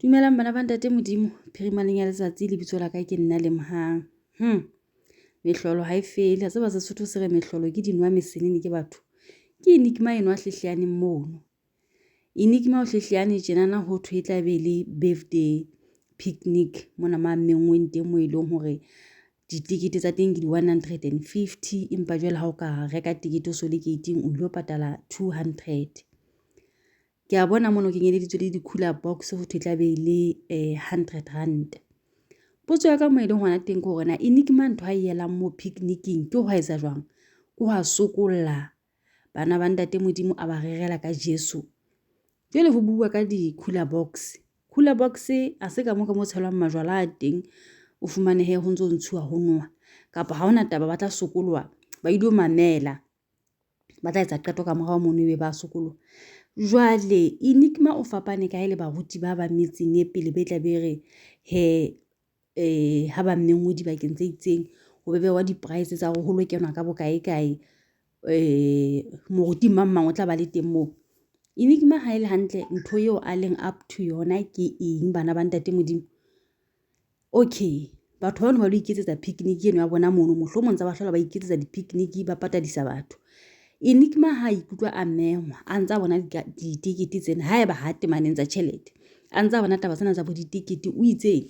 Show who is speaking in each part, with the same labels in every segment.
Speaker 1: Dumelang bana ba ntate Modimo, phirimaneng ya letsatsi lebitso la ka ke nna Lemhang. Mehlolo ha e fele, ha tseba Sesotho se re mehlolo ke dinwa mesenene ke batho. Ke enigma eno a Hlehleyaneng mono. Enigma o Hlehleyaneng tjenana ho thwe e tla be le birthday picnic mona Manngweng teng moo e leng hore ditikete tsa teng ke di 150, empa jwale ha o ka reka tikete o so le gate-ing o ilo patala 200. Ke a bona mono kenyeleditswe le di-cooler box ho thwe tla be le 100 rand. Potso ya ka moo e leng hona teng ke hore na enigma ntho ha e yelang mo picnicking ke ho etsa jwang? Ke ho sokolla bana ba ntate Modimo a ba rerela ka Jesu. Jwale ho bua ka di-cooler box. Cooler box a se ka mo tshelwang majwala a teng o fumanehe ho ntso ntshuwa ho noa, kapa ha hona taba ba tla sokolwa ba ilo mamela, ba tla etsa qeto ka morao mono ebe ba sokolwa. Jwale enigma o fapane ka le baruti ba ba metseng e pele be tla be re ha ba mmengwe dibakeng tse itseng ho bebe wa di-price tsa hore ho lo kenwa ka bokae moruti mang o tla ba le teng moo. Enigma ha ele hantle ntho eo a leng up to yona ke eng bana ba ntate Modimo? Okay, batho bano ba lo iketsetsa picnic eno ya bona mono, mohlomong tsa ba hlola ba iketsetsa di-picnic ba patadisa batho. Enigma ha ikutlwa a mengwa a ntsa bona ditikete tsena haeba ha temaneng tsa tjhelete, a ntsa bona taba tsena tsa bo ditikete o itseng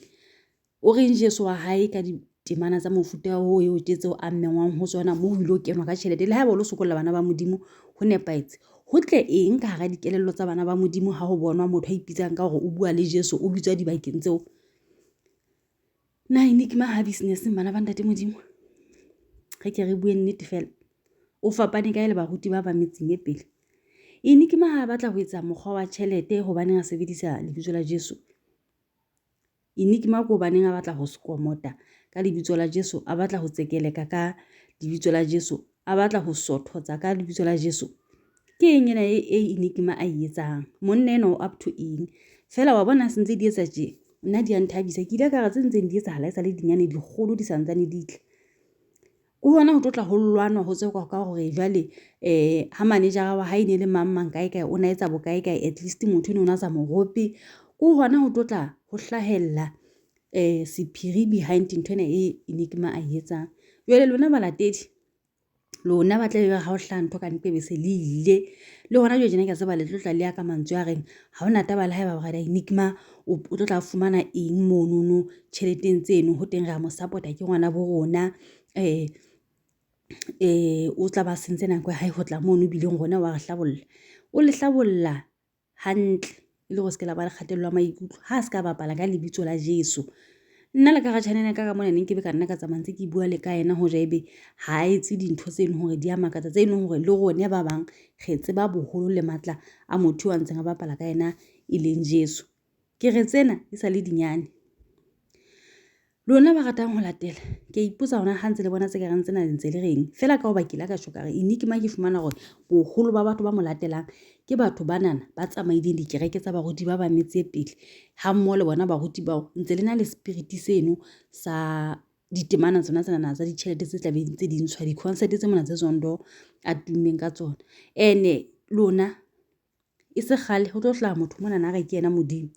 Speaker 1: o reng Jesu wa hae ka ditemana tsa mofuta o eo tseo a mmengwang ho tsona mo ho ilo kenwa ka tjhelete. Le haeba o lo sokolla bana ba Modimo ho nepaetse, ho tle eng ka hara dikelello tsa bana ba Modimo ha ho bonwa motho a ipitsang ka hore o bua le Jesu, o bitswa dibakeng tseo? Na enigma ha business bana ba ntate Modimo? Re ke re bue nnete fela, o fapane ka le baruti ba ba metseng e pele. Enigma ha batla ho etsa mokgwa wa tjhelete hobaneng a sebedisa lebitso la Jesu. Enigma ko hobaneng a batla ho skomota ka lebitso la Jesu, a batla ho tsekeleka ka lebitso la Jesu, a batla ho sothotsa ka lebitso la Jesu. Ke eng ena e enigma a etsang? Monna ena o up to eng? Fela wa bona sentse di etsa tje, nna di a nthabisa. Ke ile ka re tse ntseng di etsahala e sa le dinyane dikgolo di santsane di tla. Ho hona ho tlotla ho lwanwa ho tseka ka hore jwale ha manejara wa hae ne le mang kae o na etsa bokae at least motho eno o na tsa morope. Ho hona ho tlotla ho hlahella sephiri behind nthwena e enigma a etsang. Jwale lona balatedi, lona ba tla be ha o hlaha ntho ka ntle be se le ile le hona jwale jena ke tseba le tlotla le ya ka mantswe a reng ha hona taba le haeba ba enigma o tla fumana eng monono tjheleteng tseno ho teng re a mo support-a ke ngwana bo rona, o tla ba sentse nako ya hae ho tla mono bileng rona wa re hlabolla. O le hlabolla hantle e le go se ke la ba le kgatello ya maikutlo ha se ka bapala ka lebitso la Jesu. Nna le ka ga channel ka mona neng ke be ka nna ka tsamantse ke bua le ka ena ho jebe ha etse dintho tseno hore di a makatsa tseno hore le rone ba bang re tseba boholo le matla a motho wa ntseng a bapala ka ena e leng Jesu. Ke re tsena e sa le dinyane. Lona ba ratang ho latela, ke ipotsa hona ha ntse le bona tse ka reng tsena ntse le reng fela ka ho bakile ka shoka re enigma ke fumana hore boholo ba batho ba mo latelang ke batho banana ba tsamaileng dikereke tsa baruti ba ba metse pele ha mmoho le bona baruti bao ntse le na le spirit seno sa ditemana tsona tsa ditjhelete tse tla be ntse di ntshwa di-concert tse mona tse Zondo a tummeng ka tsona. Lona e se kgale ho tlo hlaha motho mona na re ke yena Modimo,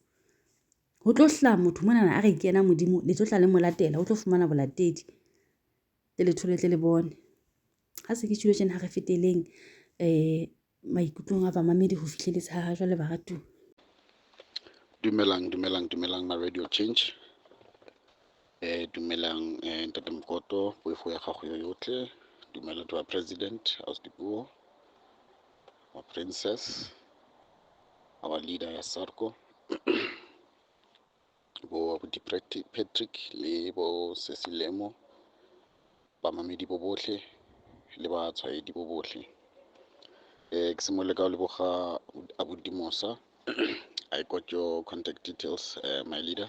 Speaker 1: ho tlo hlaha motho mona na a re ke yena Modimo, le tlo tla le molatela o tlo fumana bolatedi le thole tle le bone. Ha se ke tshilo tjena ha re feteleng maikutlong a ba mamedi ho fihleletsa ha jwale baratu.
Speaker 2: Dumelang ma radio change. Dumelang ntate Mokoto poifo ya gago yotlhe. Dumelang to our president, House Dipuo, our princess, our leader ya Sarko, bo Patrick le bo Cecilemo, ba mamedi bo botlhe le ba tshwaedi bo botlhe. Ke simole ka leboga Abuti Mosa. I got your contact details, my leader.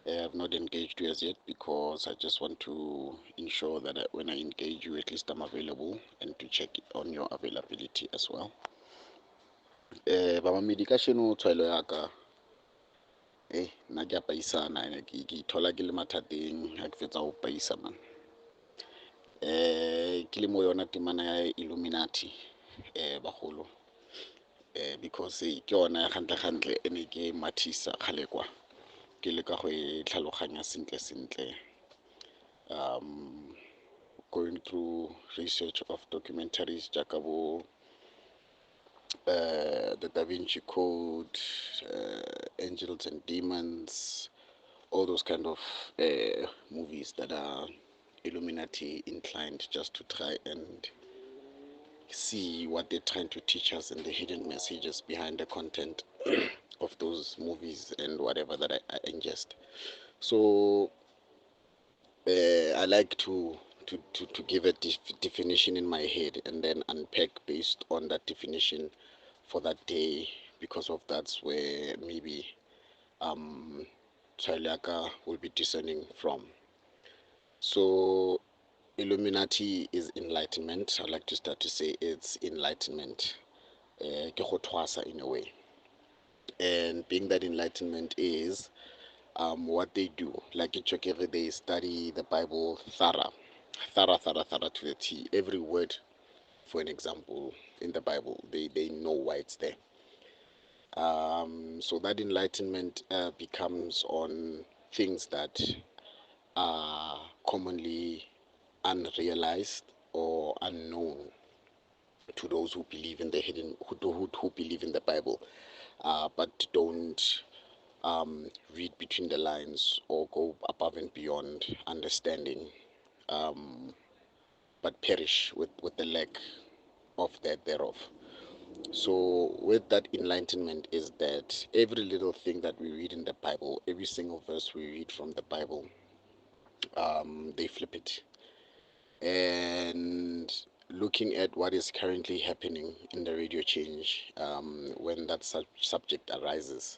Speaker 2: I have not engaged you as yet because I just want to ensure that when I engage you, at least I'm available and to check on your availability as well. Baba medication o tshwaelo ya ka nna ke a paisana ene ke ithola ke le mathateng ha ke fetsa ho paisa man. Ke le mo yona temana ya Illuminati bagolo because ke yona gantle e ne ke mathisa kgale kwa ke leka go e tlhaloganya sentle going through research of documentaries jaaka bo the Da Vinci Code, Angels and Demons, all those kind of movies that are Illuminati inclined, just to try and see what they're trying to teach us and the hidden messages behind the content of those movies and whatever that I ingest. So I like to give a definition in my head and then unpack based on that definition for that day, because of that's where maybe Chaliaka will be discerning from. So Illuminati is enlightenment. I like to start to say it's enlightenment. Ke go thwasa in a way. And being that enlightenment is what they do. Like in Chokere, they study the Bible thorough to the T. Every word, for an example, in the Bible, they know why it's there. So that enlightenment becomes on things that are commonly unrealized or unknown to those who believe in the hidden, who believe in the Bible, but don't read between the lines or go above and beyond understanding, but perish with the lack of that thereof. So with that enlightenment is that every little thing that we read in the Bible, every single verse we read from the Bible, they flip it. And looking at what is currently happening in the radio change, when that subject arises,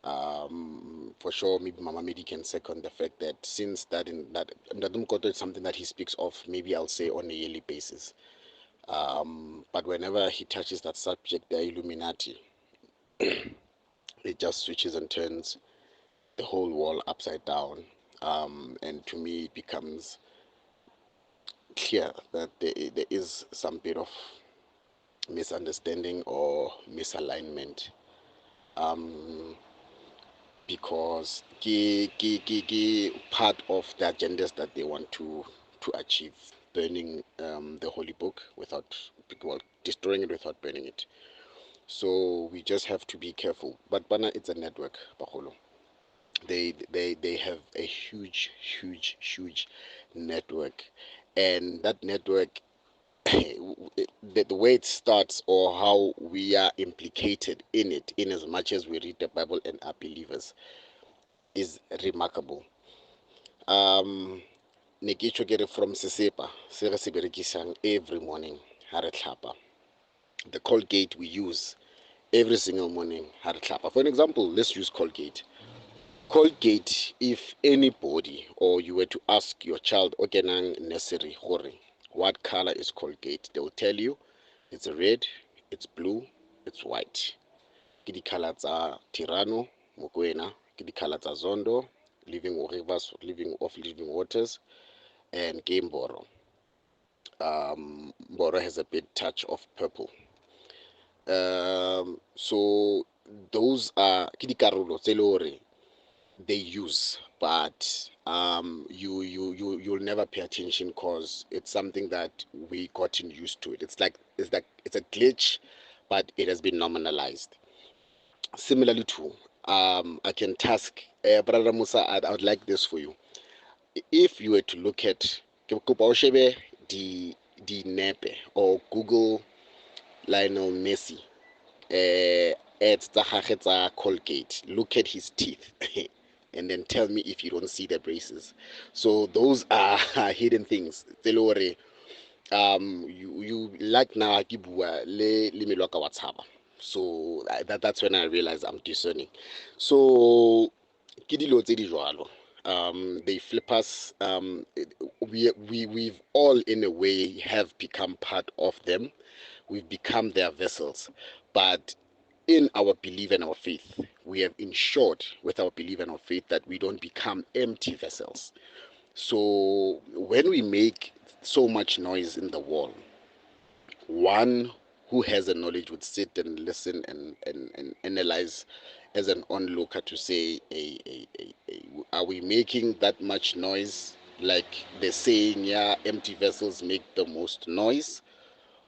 Speaker 2: for sure, maybe Mama Medi can second the fact that since that in that Ndadum is something that he speaks of, maybe I'll say on a yearly basis. But whenever he touches that subject, the Illuminati, it just switches and turns the whole wall upside down. And to me, it becomes clear that there is some bit of misunderstanding or misalignment. Because part of the agendas that they want to achieve, burning the holy book without, well, destroying it without burning it. So we just have to be careful. But Bana, it's a network, Baholo. They have a huge network, and that network, the way it starts or how we are implicated in it, in as much as we read the Bible and are believers, is remarkable. Ne ke tjho ke re from sesepa se re se berekisang every morning ha re tlhapa, the Colgate we use every single morning ha re tlhapa. For an example, let's use Colgate. Colgate, if anybody or you were to ask your child o kenang nursery gore what color is Colgate, they will tell you it's red, it's blue, it's white. Ke di color tsa Tirano, Mokoena, ke di color tsa Zondo, living rivers, living of living waters, and Game Boro. Boro has a bit touch of purple. So those are ke dikarolo tse le hore they use, but you'll never pay attention because it's something that we gotten used to it. It's a glitch, but it has been nominalized. Similarly to I can task Brother Musa, I would like this for you. If you were to look at ke kopa o shebe di nepe or Google Lionel Messi ads tsa gagwe tsa Colgate, look at his teeth and then tell me if you don't see the braces. So those are hidden things tse le hore you like now ke bua le melo ka WhatsApp. So that's when I realize I'm discerning. So ke dilo tse di jwalo. They flip us. We've all in a way have become part of them. We've become their vessels, but in our belief and our faith, we have ensured with our belief and our faith that we don't become empty vessels. So when we make so much noise in the world, one, who has a knowledge would sit and listen and analyze as an onlooker to say, are we making that much noise? Like they're saying, yeah, empty vessels make the most noise,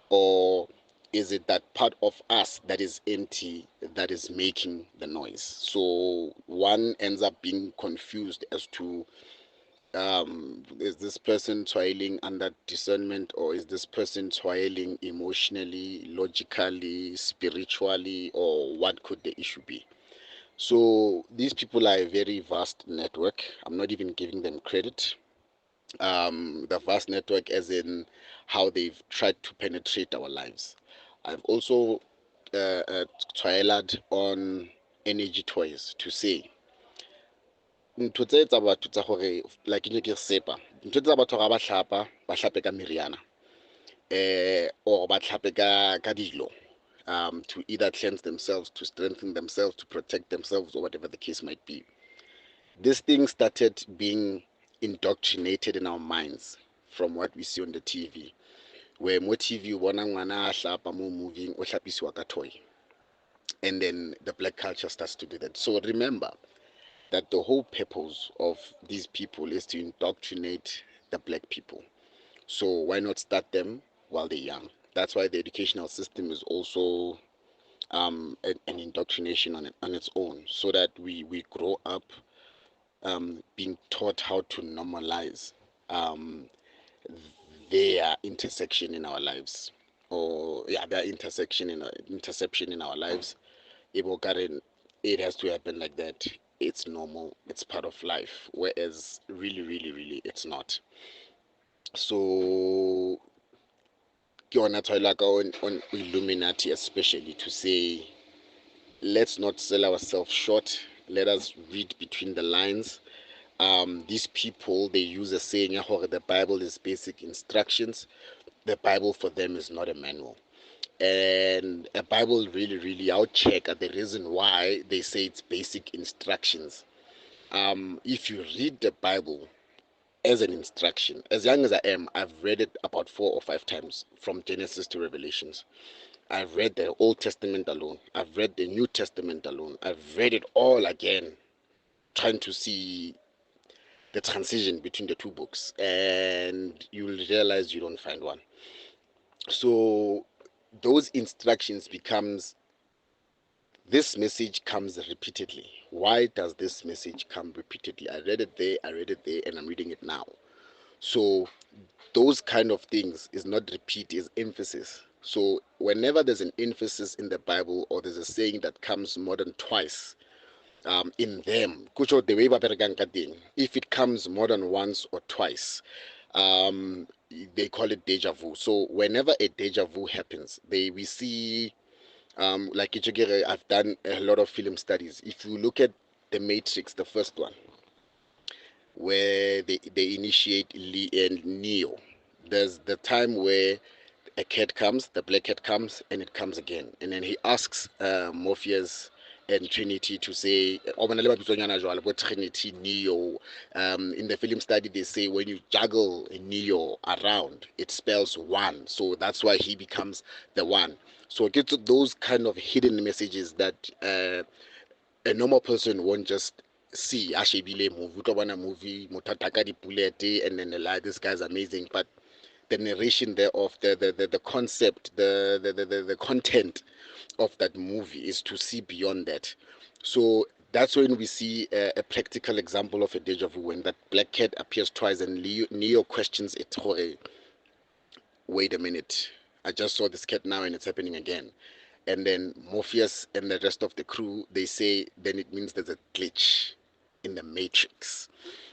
Speaker 2: or is it that part of us that is empty that is making the noise? So one ends up being confused as to, is this person toiling under discernment, or is this person toiling emotionally, logically, spiritually, or what could the issue be? So these people are a very vast network. I'm not even giving them credit. The vast network, as in how they've tried to penetrate our lives. I've also toiled on energy toys to say ntho tse tsa batho tsa gore like ke sepa ntho tsa batho ga ba tlhape ka meriana or ba tlhape ka dilo, to either cleanse themselves, to strengthen themselves, to protect themselves, or whatever the case might be. This thing started being indoctrinated in our minds from what we see on the TV, where mo TV o bona ngwana a hlapa mo moving o hlapisiwa ka toy, and then the black culture starts to do that. So remember that the whole purpose of these people is to indoctrinate the black people. So why not start them while they're young? That's why the educational system is also an indoctrination on its own, so that we grow up being taught how to normalize um, their intersection in our lives, or yeah, their interception in our lives. It has to happen like that. It's normal. It's part of life. Whereas really, it's not. So ke yona tshwaela ka on Illuminati, especially to say, let's not sell ourselves short. Let us read between the lines. These people, they use a saying, the Bible is basic instructions. The Bible for them is not a manual. And a Bible really, I'll check at the reason why they say it's basic instructions. If you read the Bible as an instruction, as young as I am, I've read it about 4 or 5 times from Genesis to Revelations. I've read the Old Testament alone. I've read the New Testament alone. I've read it all again, trying to see the transition between the two books, and you'll realize you don't find one. So those instructions becomes, this message comes repeatedly. Why does this message come repeatedly? I read it there, and I'm reading it now. So those kind of things is not repeat, is emphasis. So whenever there's an emphasis in the Bible, or there's a saying that comes more than twice in them, the way if it comes more than once or twice, they call it deja vu. So whenever a deja vu happens, we see, like I've done a lot of film studies. If you look at the Matrix, the first one, where they initiate Lee and Neo, there's the time where a cat comes, the black cat comes, and it comes again. And then he asks Morpheus and Trinity to say, Trinity, Neo. In the film study, they say when you juggle Neo around, it spells one. So that's why he becomes the one. So it gets those kind of hidden messages that a normal person won't just see. Ashebile movie, movie, and then this guy's amazing. But the narration thereof, the concept, the content of that movie is to see beyond that. So that's when we see a practical example of a deja vu, when that black cat appears twice and Neo questions it. Wait a minute, I just saw this cat now and it's happening again. And then Morpheus and the rest of the crew, they say, then it means there's a glitch in the matrix.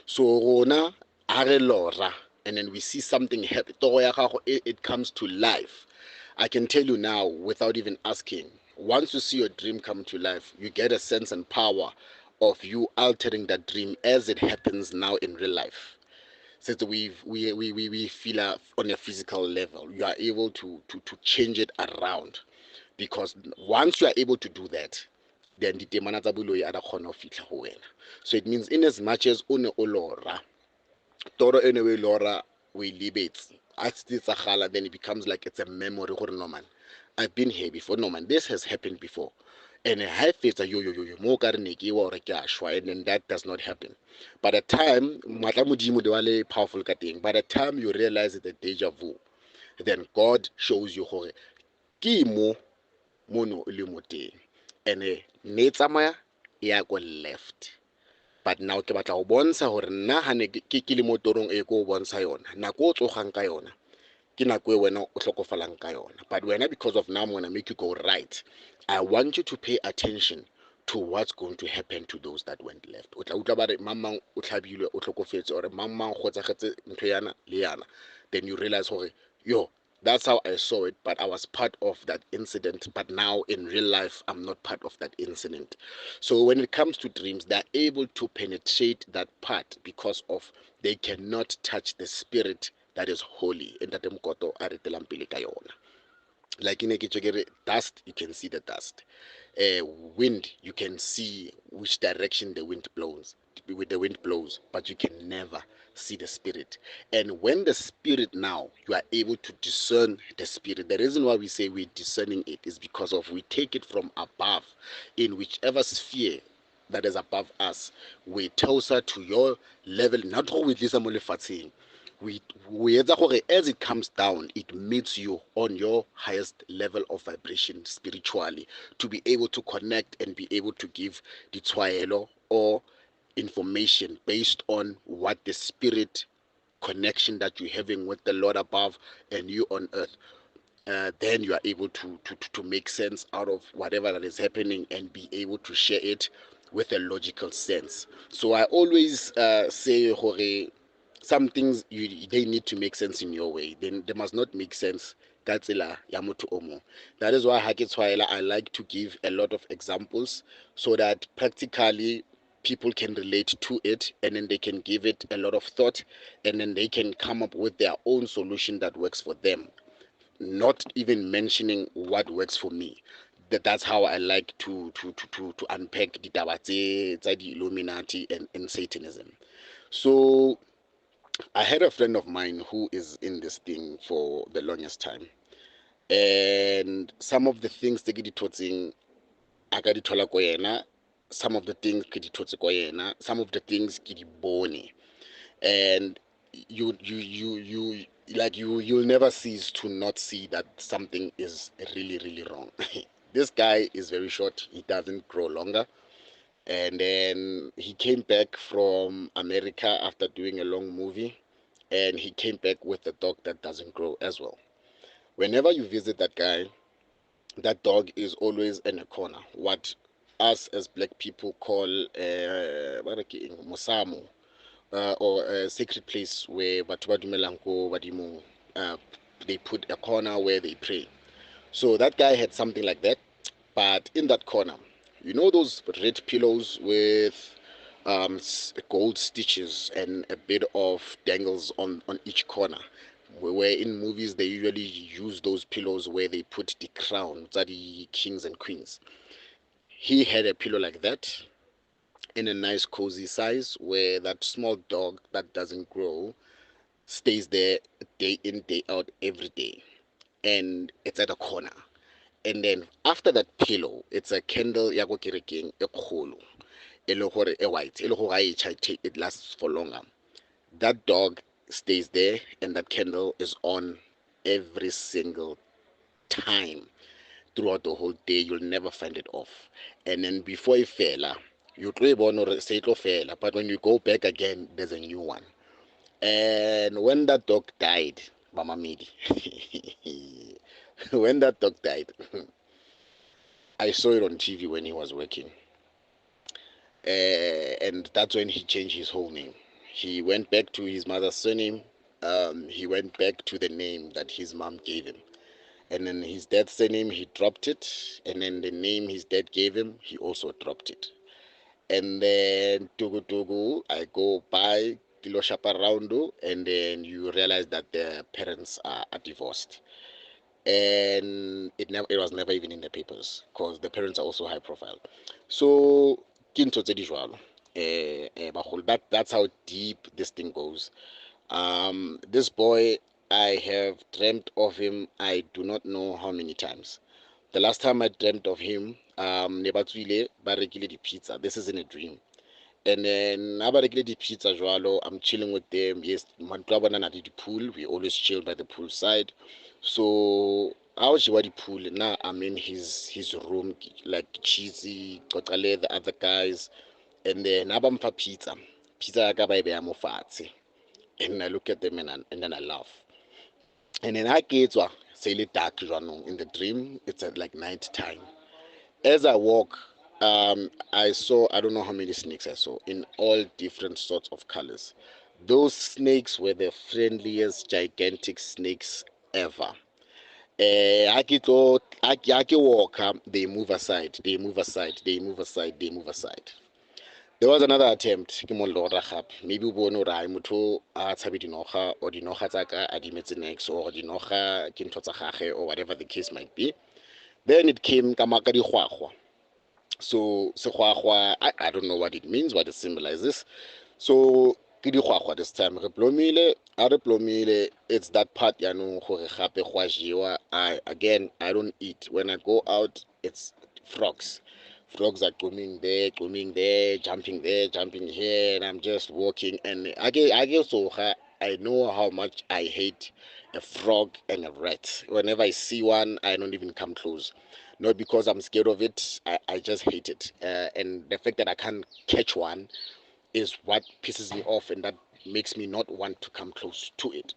Speaker 2: So Rona are lora, and then we see something happen. It comes to life. I can tell you now, without even asking, once you see your dream come to life, you get a sense and power of you altering that dream as it happens now in real life. Since we feel on a physical level, you are able to change it around, because once you are able to do that, then the temana tsa boloi a da kgona ho fitla ho wena. So it means, in as much as o ne o lora, toro ene we lora, we libets, as tsagala, then it becomes like it's a memory gore no man, I've been here before. No man, this has happened before. And I feel that mo ka re ne ke wa ke a shwa, and then that does not happen. By the time matla modimo de wale powerful ka teng, by the time you realize the deja vu, then God shows you gore ke mo mono le mo teng, and ne tsamaya ya go left. But now ke batla go bontsha gore nna ha ne ke le mo torong e go bontsha yona nako o tsogang ka yona ke nako e wena o hlokofalang ka yona. But wena, because of now I'm gonna make you go right, I want you to pay attention to what's going to happen to those that went left. O tla utlwa ba re mang mang o tlhabilwe o tlhokofetse, or mang mang go tsagetse ntho yana le yana, then you realize gore yo, that's how I saw it, but I was part of that incident. But now in real life, I'm not part of that incident. So when it comes to dreams, they're able to penetrate that part because of they cannot touch the spirit that is holy. And that mkoto a re telang pele ka yona. Like in a dust, you can see the dust. Wind, you can see which direction the wind blows, but you can never see the spirit. And when the spirit, now you are able to discern the spirit. The reason why we say we're discerning it is because of we take it from above, in whichever sphere that is above us, we closer to your level, not always this we as it comes down, it meets you on your highest level of vibration spiritually, to be able to connect and be able to give the tshwaelo or information based on what the spirit connection that you're having with the Lord above and you on earth. Then you are able to make sense out of whatever that is happening and be able to share it with a logical sense. So I always say, some things they need to make sense in your way. Then they must not make sense ka tsela ya motho o mong. That is why I like to give a lot of examples so that practically people can relate to it, and then they can give it a lot of thought, and then they can come up with their own solution that works for them, not even mentioning what works for me. That's how I like to unpack the taba tse tsa di Illuminati and Satanism. So I had a friend of mine who is in this thing for the longest time, and some of the things ke di thotseng a ka di thola ko yena, some of the things ke di thotse ko yena, some of the things ke di bone, and you like you'll never cease to not see that something is really wrong. This guy is very short, he doesn't grow longer, and then he came back from America after doing a long movie, and he came back with a dog that doesn't grow as well. Whenever you visit that guy, that dog is always in a corner, what us as black people call musamo, or a sacred place where batho ba dumelang ko badimong, they put a corner where they pray. So that guy had something like that, but in that corner, you know those red pillows with gold stitches and a bit of dangles on each corner, where in movies they usually use those pillows where they put the crowns of the kings and queens. He had a pillow like that, in a nice cozy size, where that small dog that doesn't grow stays there day in day out every day, and it's at a corner. And then after that pillow, it's a candle ya go kerekeng e kgolo, e le gore e white, e le gore it lasts for longer. That dog stays there, and that candle is on every single time throughout the whole day. You'll never find it off. And then before it fell, you try or say it fell, but when you go back again, there's a new one. And when that dog died, Mama Midi, when that dog died, I saw it on TV when he was working. And that's when he changed his whole name. He went back to his mother's surname. He went back to the name that his mom gave him. And then his dad's surname, he dropped it. And then the name his dad gave him, he also dropped it. And then Tugu, I go by Kilo Shaparaundo, and then you realize that their parents are divorced. And it was never even in the papers because the parents are also high profile. So that's how deep this thing goes. This boy, I have dreamt of him I do not know how many times. The last time I dreamt of him, ne ba tswile ba rekile di-pizza. This is in a dream. And then ha ba rekile di-pizza jwalo, I'm chilling with them. Yes, mantlo a bona na le di-pool. We always chill by the pool side. So ha o jewa di-pool, now I'm in his room, like cheesy, Kotale, the other guys. And then ha ba mpha pizza ya ka ba e beha mo fatshe. And I look at them and then I laugh. And then I get say dark in the dream. It's at like night time. As I walk, I saw, I don't know how many snakes I saw in all different sorts of colors. Those snakes were the friendliest, gigantic snakes ever. I can walk, they move aside, they move aside, they move aside, they move aside. There was another attempt ke mo lora gape, maybe o bone ora ai motho a tshabe dinoga or dinoga tsa ka a dimetse next or dinoga ke ntho tsa gage or whatever the case might be. Then it came ka maka digwagwa. So segwagwa, I don't know what it means, what it symbolizes. So ke digwagwa this time re plomile, a re plomile, it's that part ya no gore gape gwa jewa. Again, I don't eat. When I go out, it's frogs. Frogs are coming there, jumping there, jumping here, and I'm just walking. And I get so I know how much I hate a frog and a rat. Whenever I see one, I don't even come close. Not because I'm scared of it, I just hate it. And the fact that I can't catch one is what pisses me off, and that makes me not want to come close to it.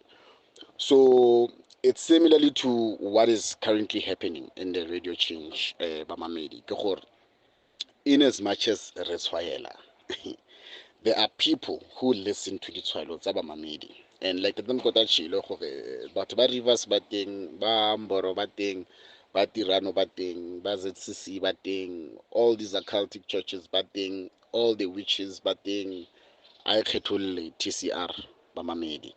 Speaker 2: So it's similarly to what is currently happening in the radio change, Bamamedi. In as much as Reswaela, there are people who listen to the Twilo Zabamamedi. And like them got that chilo, but ba rivers batting, ba mboro batting, ba tirano batting, ba ZCC batting, all these occultic churches batting, all the witches batting, I kgetholle TCR Bamamedi.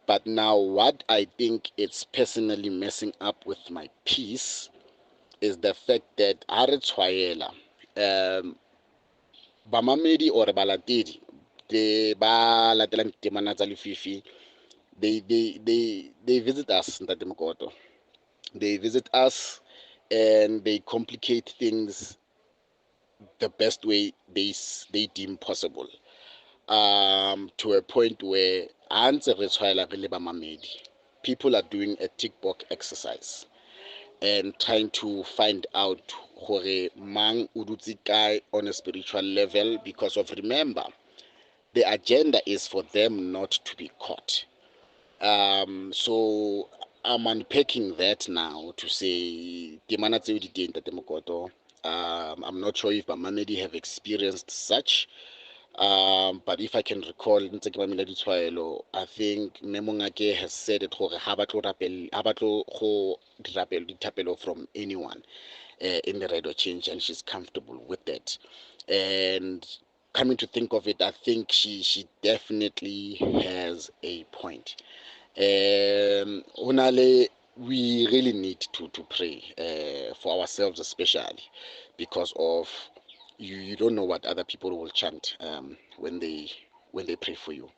Speaker 2: But now what I think it's personally messing up with my peace is the fact that Aretwaela, bamamedi or balatedi, they ba latelang temana tsa lefifi, they visit us ntate Mokoto. They visit us and they complicate things the best way they deem possible, to a point where antse re tshwaela re le bamamedi, people are doing a tick box exercise and trying to find out gore mang o dutse kae on a spiritual level, because of, remember, the agenda is for them not to be caught. So I'm unpacking that now to say temana tseo di teng tate Mokoto. I'm not sure if Bamamedi have experienced such. But if I can recall, I think Memongake has said it from anyone in the radio change, and she's comfortable with that. And coming to think of it, I think she definitely has a point. Onale, we really need to pray for ourselves, especially because of you don't know what other people will chant when they pray for you,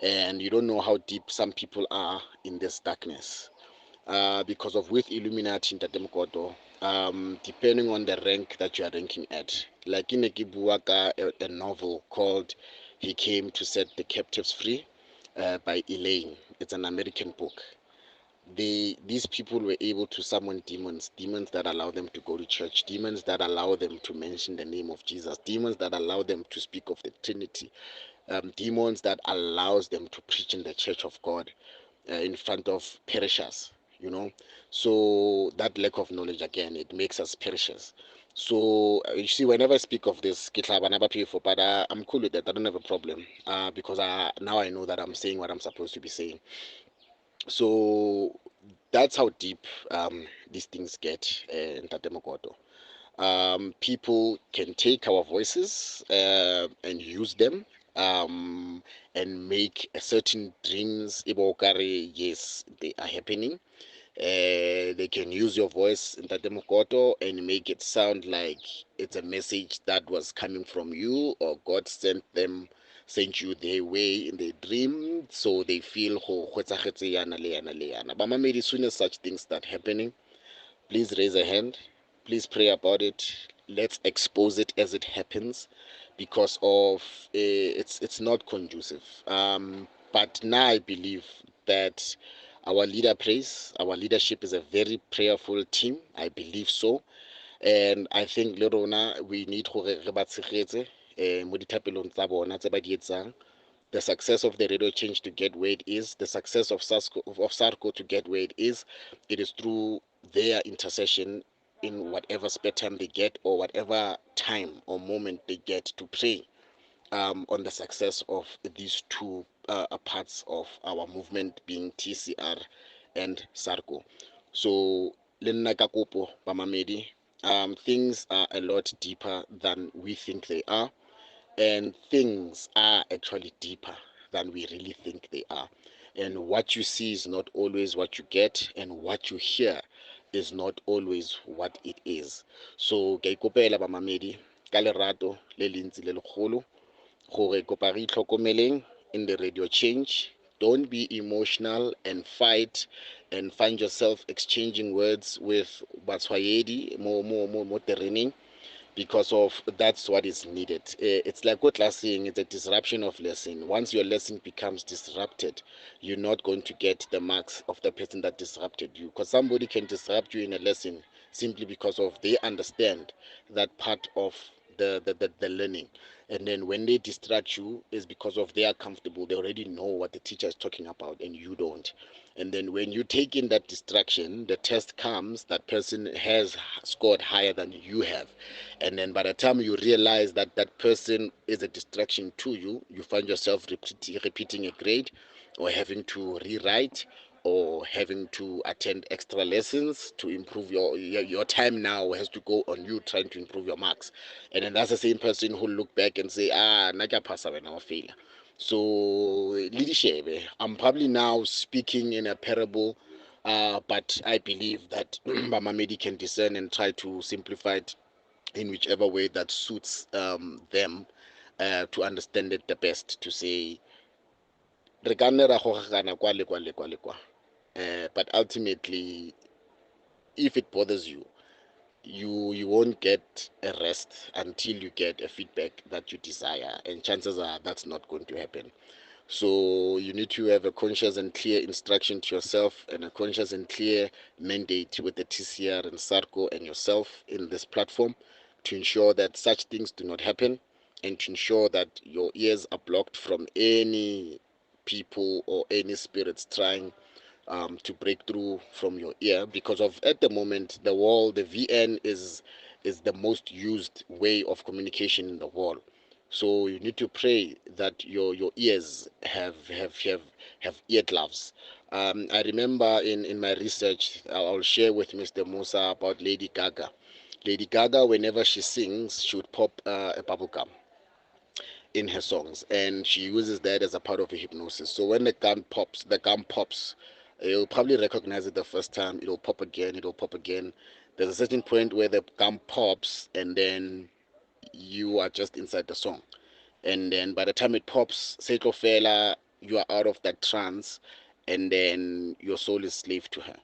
Speaker 2: and you don't know how deep some people are in this darkness, because of with Illuminati in Tatemokoto, depending on the rank that you are ranking at. Like in a novel called He Came to Set the Captives Free, by Elaine. It's an American book. These people were able to summon demons that allow them to go to church, demons that allow them to mention the name of Jesus, demons that allow them to speak of the Trinity, demons that allows them to preach in the church of God, in front of perishers, you know. So that lack of knowledge, again, it makes us perishers. So you see, whenever I speak of this, but I'm cool with that. I don't have a problem, because now I know that I'm saying what I'm supposed to be saying. So that's how deep these things get in Tatemokoto. People can take our voices and use them, and make a certain dreams, yes, they are happening. They can use your voice in Tatemokoto and make it sound like it's a message that was coming from you, or God sent you their way in their dream, so they feel ho yana le yana le yana. But maybe as soon as such things start happening, please raise a hand. Please pray about it. Let's expose it as it happens, because of it's not conducive. But now I believe that our leader prays. Our leadership is a very prayerful team. I believe so, and I think le rona we need gore re ba tshegetse mo dithapelong tsa bona tse ba di etsang. The success of the radio change to get where it is, the success of SARCO to get where it is through their intercession in whatever spare time they get, or whatever time or moment they get to pray on the success of these two parts of our movement, being TCR and SARCO. So, le nna ka kopo bamamedi, things are a lot deeper than we think they are, and things are actually deeper than we really think they are. And what you see is not always what you get, and what you hear is not always what it is. So ke ikopela bamamedi ka lerato le le ntsi le legolo gore kopa re itlhokomeleng in the radio change. Don't be emotional and fight and find yourself exchanging words with batshwayedi mo tereneng, because of that's what is needed. It's like what last saying, it's a disruption of lesson. Once your lesson becomes disrupted, you're not going to get the marks of the person that disrupted you, because somebody can disrupt you in a lesson simply because of they understand that part of the learning, and then when they distract you is because of they are comfortable, they already know what the teacher is talking about and you don't. And then when you take in that distraction, the test comes, that person has scored higher than you have, and then by the time you realize that that person is a distraction to you, you find yourself repeating a grade, or having to rewrite, or having to attend extra lessons to improve your time now has to go on you trying to improve your marks. And then that's the same person who look back and say, nna ke a phasa wena wa failure. So leadership, I'm probably now speaking in a parable, but I believe that Mamamedi can discern and try to simplify it in whichever way that suits them, to understand it the best, to say re ka nne ra gogagana kwa le kwa le kwa le kwa, but ultimately if it bothers you, you won't get a rest until you get a feedback that you desire, and chances are that's not going to happen. So you need to have a conscious and clear instruction to yourself, and a conscious and clear mandate with the TCR and SARCO and yourself in this platform, to ensure that such things do not happen, and to ensure that your ears are blocked from any people or any spirits trying to break through from your ear, because of at the moment the VN is the most used way of communication in the world. So you need to pray that your ears have eargloves. I remember in my research, I'll share with Mr. Musa about Lady Gaga. Lady Gaga, whenever she sings, she would pop a bubble gum in her songs, and she uses that as a part of a hypnosis. So when the gum pops, you'll probably recognize it the first time. It'll pop again. It'll pop again. There's a certain point where the gum pops, and then you are just inside the song. And then by the time it pops, Seiko Fela, you are out of that trance, and then your soul is slave to her.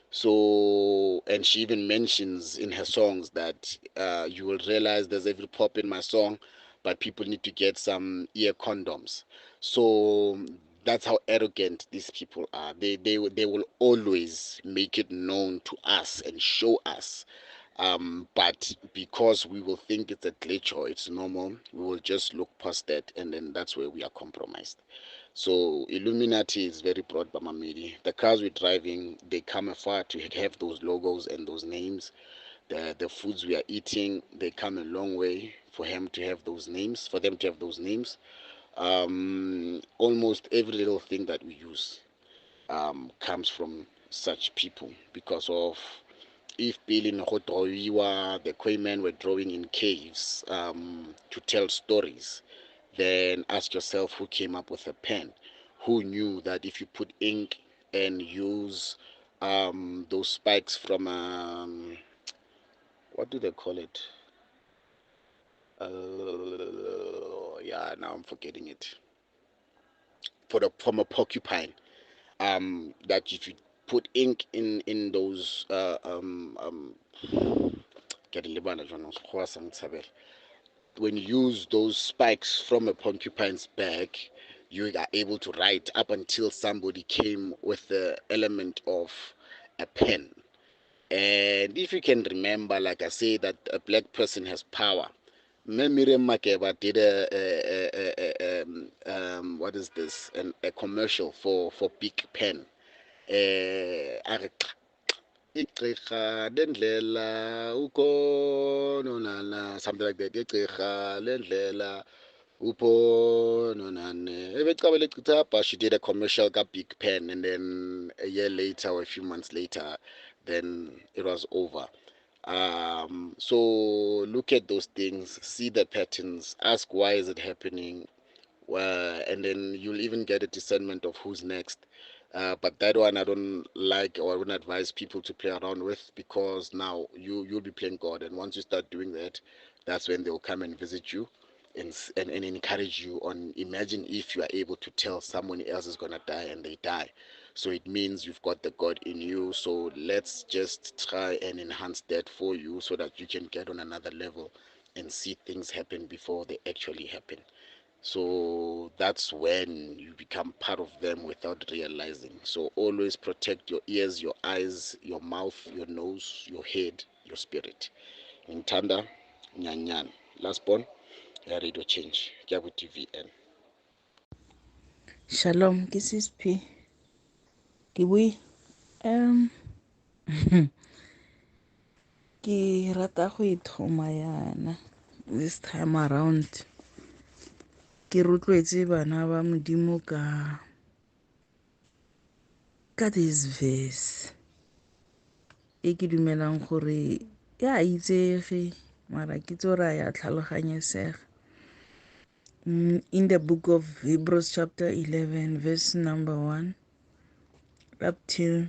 Speaker 2: So, and she even mentions in her songs that you will realize there's every pop in my song, but people need to get some ear condoms. So that's how arrogant these people are. They will always make it known to us and show us. But because we will think it's a glitch or it's normal, we will just look past that, and then that's where we are compromised. So Illuminati is very broad, Bamamidi. The cars we're driving, they come afar to have those logos and those names. The foods we are eating, they come a long way for him to have those names, for them to have those names. Almost every little thing that we use comes from such people, because of if Billy Nhotoiwa, the Quaymen were drawing in caves to tell stories, then ask yourself who came up with a pen, who knew that if you put ink and use those spikes from what do they call it? Yeah, now I'm forgetting it. From a porcupine, that if you put ink in those when you use those spikes from a porcupine's back, you are able to write up until somebody came with the element of a pen. And if you can remember, like I say, that a black person has power. Miriam Makeba did what is this? A commercial for Big Pen. Igqirha lendlela ukhononana, something like that. Igqirha lendlela uphononane ebecabele chithapha. She did a commercial ka Big Pen, and then a year later or a few months later, then it was over. So look at those things, see the patterns, ask why is it happening, and then you'll even get a discernment of who's next. But that one I don't like, or I wouldn't advise people to play around with, because now you'll be playing God, and once you start doing that, that's when they'll come and visit you and encourage you on. Imagine if you are able to tell someone else is gonna die and they die. So it means you've got the God in you. So let's just try and enhance that for you so that you can get on another level and see things happen before they actually happen. So that's when you become part of them without realizing. So always protect your ears, your eyes, your mouth, your nose, your head, your spirit. Intanda Nyanyan. Last born, radio change. Kiabu TVN.
Speaker 3: Shalom, ke Sis P. Ke bui. Ke rata go ithoma yana this time around. Ke rotloetse bana ba modimo ka this verse e ke dumelang gore ya itsege mara ke tsora ya tlhaloganyesega. In the book of Hebrews chapter 11 verse number 1 up till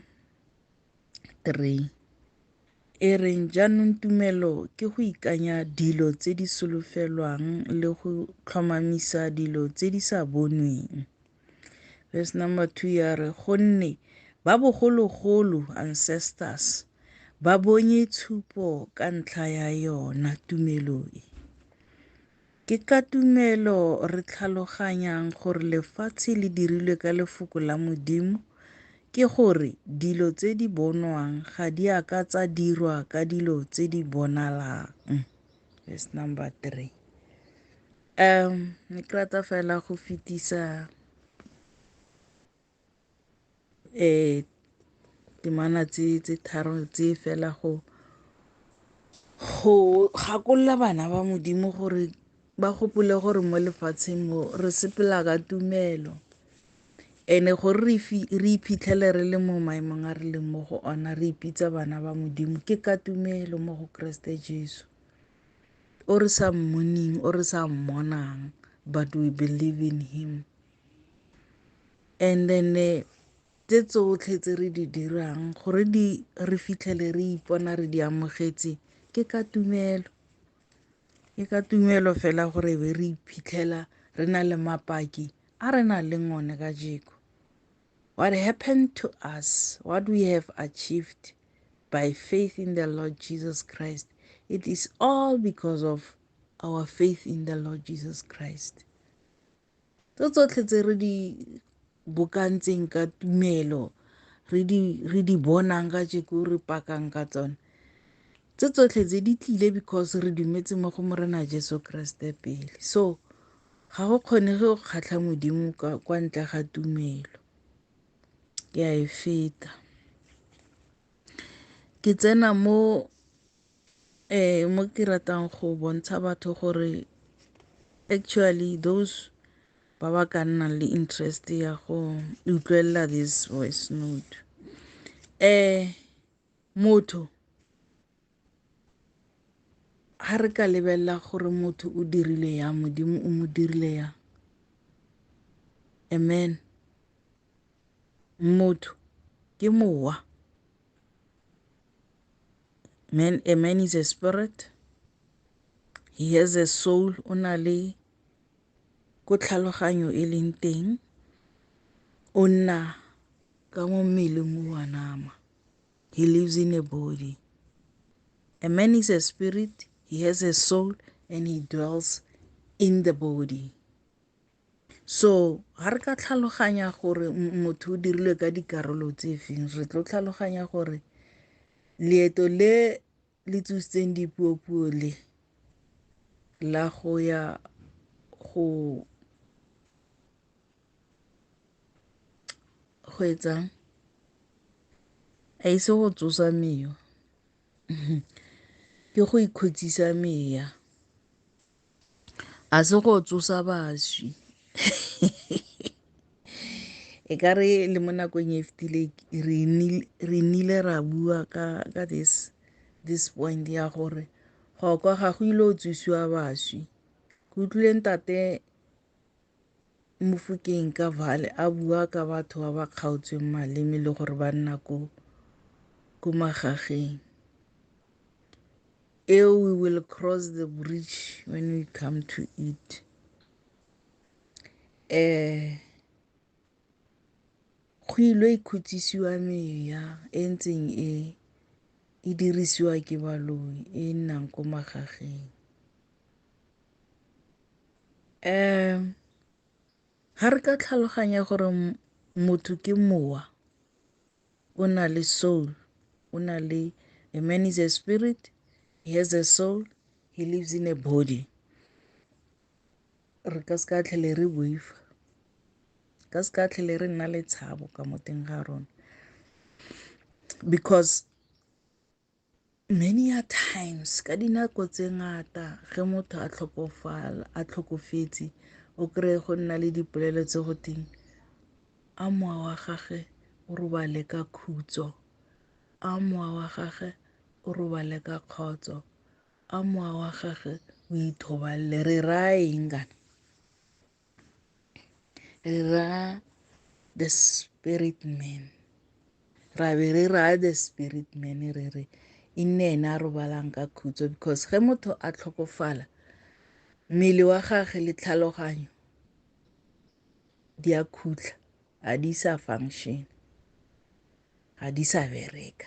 Speaker 3: 3, e reng jaanong tumelo ke go ikanya dilo tse di solofelwang le go tlhomamisa dilo tse di sa bonweng. Verse number 2 ya re gonne ba bogologolo ancestors ba bonye tshupo ka ntlha ya yona tumelo e. Ke ka tumelo re tlhaloganyang gore lefatshe le dirilwe ka lefoko la modimo, ke gore dilo tse di bonwang ga di a ka tsa dirwa ka dilo tse di bonalang. Verse number 3. Ne ke rata fela go fetisa temana tse tharo tse fela go gakolola bana ba modimo gore ba gopole gore mo lefatsheng mo re sepela ka tumelo, ene gore re iphitlhele re le mo maemong a re leng mo go ona re ipitsa bana ba modimo ke ka tumelo mo go Kreste Jesu o re sa mmoneng o re sa mmonang, but we believe in him. And then tse tsotlhe tse re di dirang gore re fitlhele re ipona re di amogetse ke ka tumelo. Ke ka tumelo fela gore be re iphitlhela re na le mapaki a re na le ngone ka jeko. What happened to us, what we have achieved by faith in the Lord Jesus Christ, it is all because of our faith in the Lord Jesus Christ. Tsotlhe tse re di bokantseng ka tumelo re di bonang ka jeko re pakang ka tsone, tse tsotlhe tse di tlile because re dumetse mo go morena Jesu Kriste pele. So ga go kgonege go kgatlha modimo kwa ntle ga tumelo. Ke a e feta ke tsena mo ke ratang go bontsha batho gore actually those ba ba ka nnang le interest ya go utlwelela this voice note. Motho ha re ka lebelela gore motho o dirile ya modimo o mo dirile ya. Amen. Motho ke mowa. A man is a spirit. He has a soul. O na le ko tlhaloganyo e leng teng. O nna ka mo mmeleng wa nama. He lives in a body. A man is a spirit, he has a soul, and he dwells in the body. So ga re ka tlhaloganya gore motho o dirilwe ka dikarolo tse feng, re tlo tlhaloganya gore leeto le le tsositseng dipuopuo le la go ya go etsang a ise go tsosa mewa ke go ikhutsisa meya, a se go tsosa baswi. E ka re le mo nakong e fetile re nnile ra bua ka this point ya gore go kwa ga go ile o tsosiwa baswi. Ke utlwile ntate Mofokeng ka Vale a bua ka batho ba ba kgaotsweng maleme le gore ba nna ko magageng. We will cross the bridge when we come to it. Go ile ikhutsisiwa meya e ntseng e dirisiwa ke baloi e nnang ko magageng. Ga re ka tlhaloganya gore motho ke mowa, o na le soul, o na le a man is a spirit, he has a soul, he lives in a body. Re ka se ka tlhele re boifa, ka se ka tlhele re nna le tshabo ka mo teng ga rona, because many a times ka dinako tse ngata ge motho a tlhokofetse o kry-e go nna le dipolelo tse go teng a mowa wa gage o robale ka khutso, a mowa wa gage o robale ka kgotso, a mowa wa gage o ithoballe. Re ra eng kana? Re ra the spirit man. Ra be re ra the spirit man re re e nne ena a robalang ka khutso, because ge motho a tlhokofala mmele wa gage le tlhaloganyo di a khutla, ga di sa function, ga di sa bereka.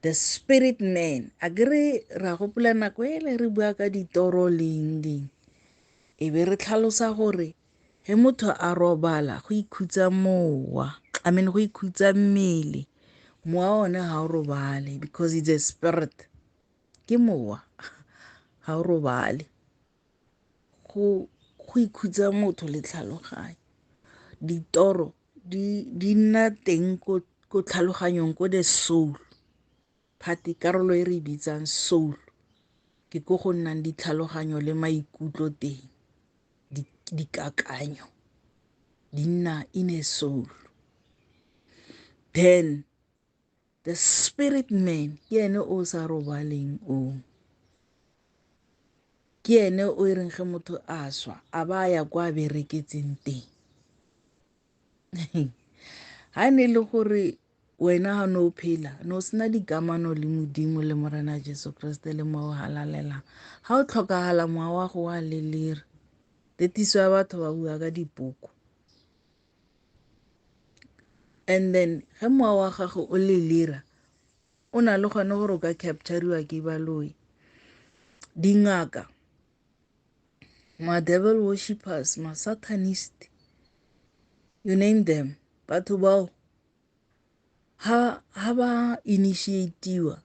Speaker 3: The spirit man a kere ra gopola nako ele re bua ka ditoro leng e be re tlhalosa gore ge motho a robala go ikhutsa mowa, go ikhutsa mmele. Mowa one ga o robale because it's a spirit, ke mowa ga o robale. Go ikhutsa motho le tlhaloganyo. Ditoro di nna teng ko tlhaloganyong, ko the soul part, karolo e re bitsang soul ke ko go nnang ditlhaloganyo le maikutlo teng, dikakanyo di nna in a soul. Then the spirit man ke ene o sa robaleng o, ke ene o e reng ge motho a swa a ba ya kwa bereketseng teng. Ha ne le gore wena ga no phela no sena dikamano le Modimo le Morena Jesu Kriste le mo o halalelang, ga o tlhokagala mowa wa go wa lelere. Tetiso ya batho ba bua ka dipoko, and then ge mowa wa gago o lelera o na le gone gore o ka capture-riwa ke baloi, dingaka, ma-devil worshippers, ma-satanist, you name them. Batho bao ha ba initiatiwa,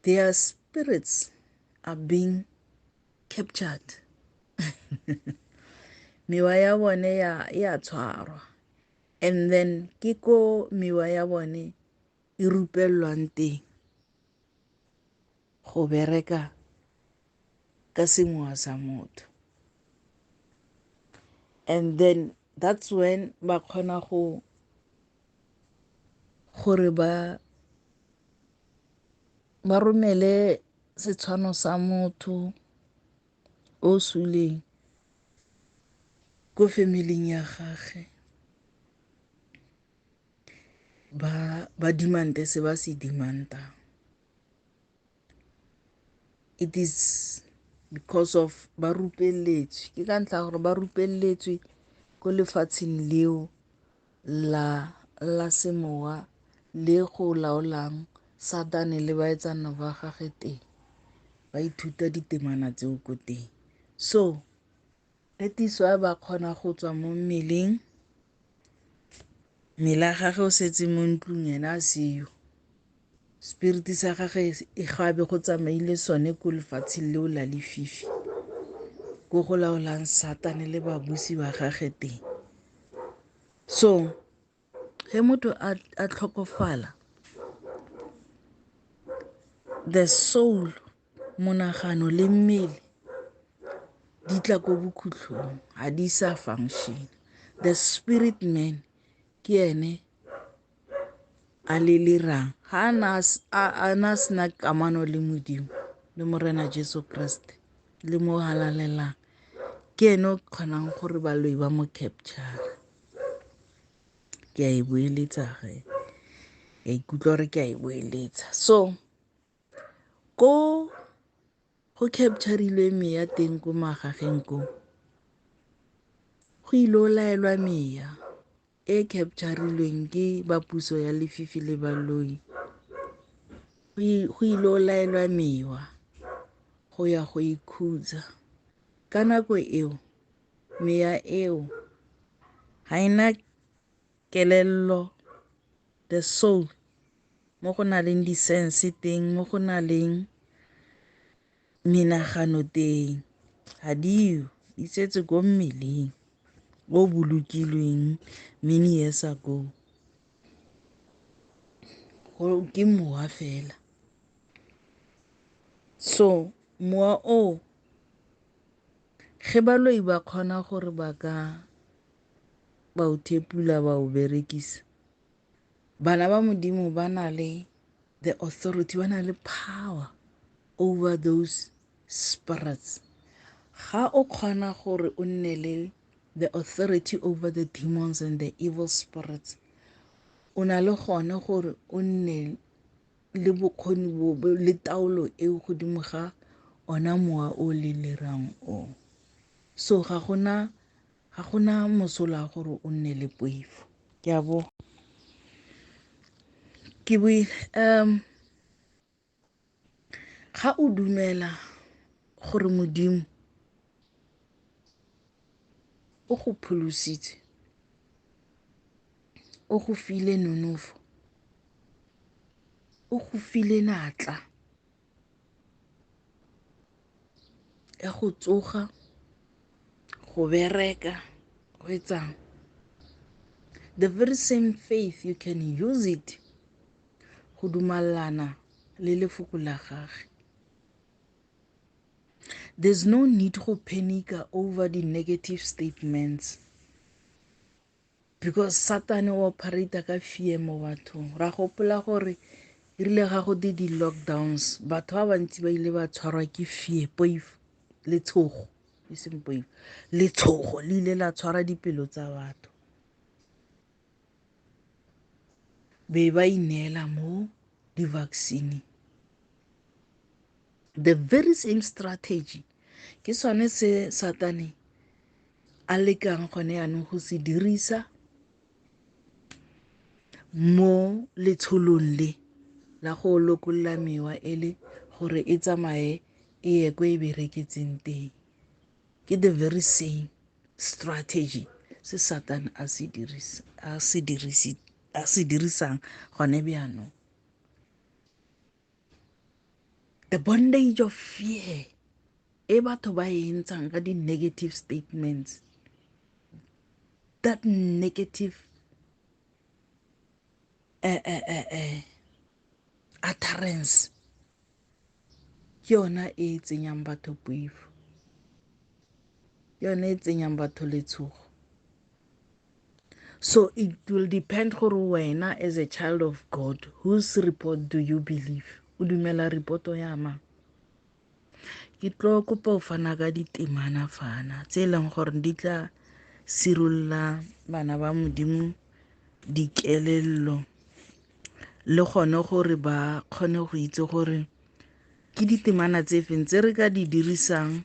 Speaker 3: their spirits are being captured. Mewa ya bone ya tshwarwa, and then ke ko mewa ya bone e rupellwang teng go bereka ka semowa sa motho. And then that's when ba kgona gore ba romele setshwano sa motho o suleng ko familing ya gage, ba dimante se ba se dimantang. It is because of ba rupelletswe, ke ka ntlha gore ba rupelletswe ko lefatsheng leo la semowa le go laolang Satane le baetsana ba gage teng ba ithuta ditemana tseo ko teng. So that is why ba kgona go tswa mo mmeleng, mmele ya gage o setse mo ntlong yena a seyo, spirit sa gage e gabe go tsamaile sone ko lefatsheng leo la lefifi ko go laolang Satane le babusi ba gage teng. So ge motho a tlhokofala, the soul, monagano le mmele di tla ko bokhutlhong, ga di sa function. The spirit man ke ene a lelirang ga a na sena kamano le Modimo le Morena Jesu Kriste le mo halalelang, ke ene o kgonang gore baloi ba mo capture. Ke a e boeletsa ge ya ikutlwa gore ke a e boeletsa. So ko go capturilwe meya teng ko magageng ko, go ile o laelwa meya e capturilweng ke ba puso ya lefifi le baloi. Go ile o laelwa mewa go ya go ikhutsa. Ka nako eo meya eo ga ena kelello, the soul, mo go na leng di-sense teng, mo go na leng menagano teng, ga dio, di setse ko mmeleng o bolokilweng many years ago. Ke mowa fela. So mowa o ge baloi ba kgona gore ba o thepula ba o berekisa, bana ba Modimo ba na le the authority, ba na le power over those spirits. Ga o kgona gore o nne le the authority over the demons and the evil spirits, o na le gone gore o nne le bokgoni le taolo eo godimo ga ona mowa o lelirang o. So ga gona mosola gore o nne le poifo. Ke a bo ke ga o dumela gore Modimo o go pholositse, o go file nonofo, o go file natla ya go tsoga, go bereka, go etsang, the very same faith you can use it go dumalana le lefoko la gage. There's no need go panica over the negative statements, because Satan o operate ka fear mo bathong. Ra gopola gore irile ga go di lockdowns, batho ba bantsi ba ile ba tshwarwa ke fear, poifo le tshogo, e seng poifo, le tshogo le ile la tshwara dipelo tsa batho, be ba ineela mo di-vaccine. The very same strategy ke sone se Satane a lekang gone yanong go se dirisa mo letsholong le la go lokolola mewa ele gore e tsamaye e ye ko e bereketseng teng. Ke the very same strategy se Satan a se dirisang gone bjanong. The bondage of fear e batho ba e ntshang ka di-negative statements, that negative utterance, ke yona e tsenyang batho poifo, yona e tsenyang batho letshogo. So it will depend gore wena as a child of God, whose report do you believe? O dumela reporto ya mang? Ke tlo kopa o fana ka ditemana fana tse e leng gore di tla sirolla bana ba Modimo dikelello, le gone gore ba kgone go itse gore ke ditemana tse feng tse re ka di dirisang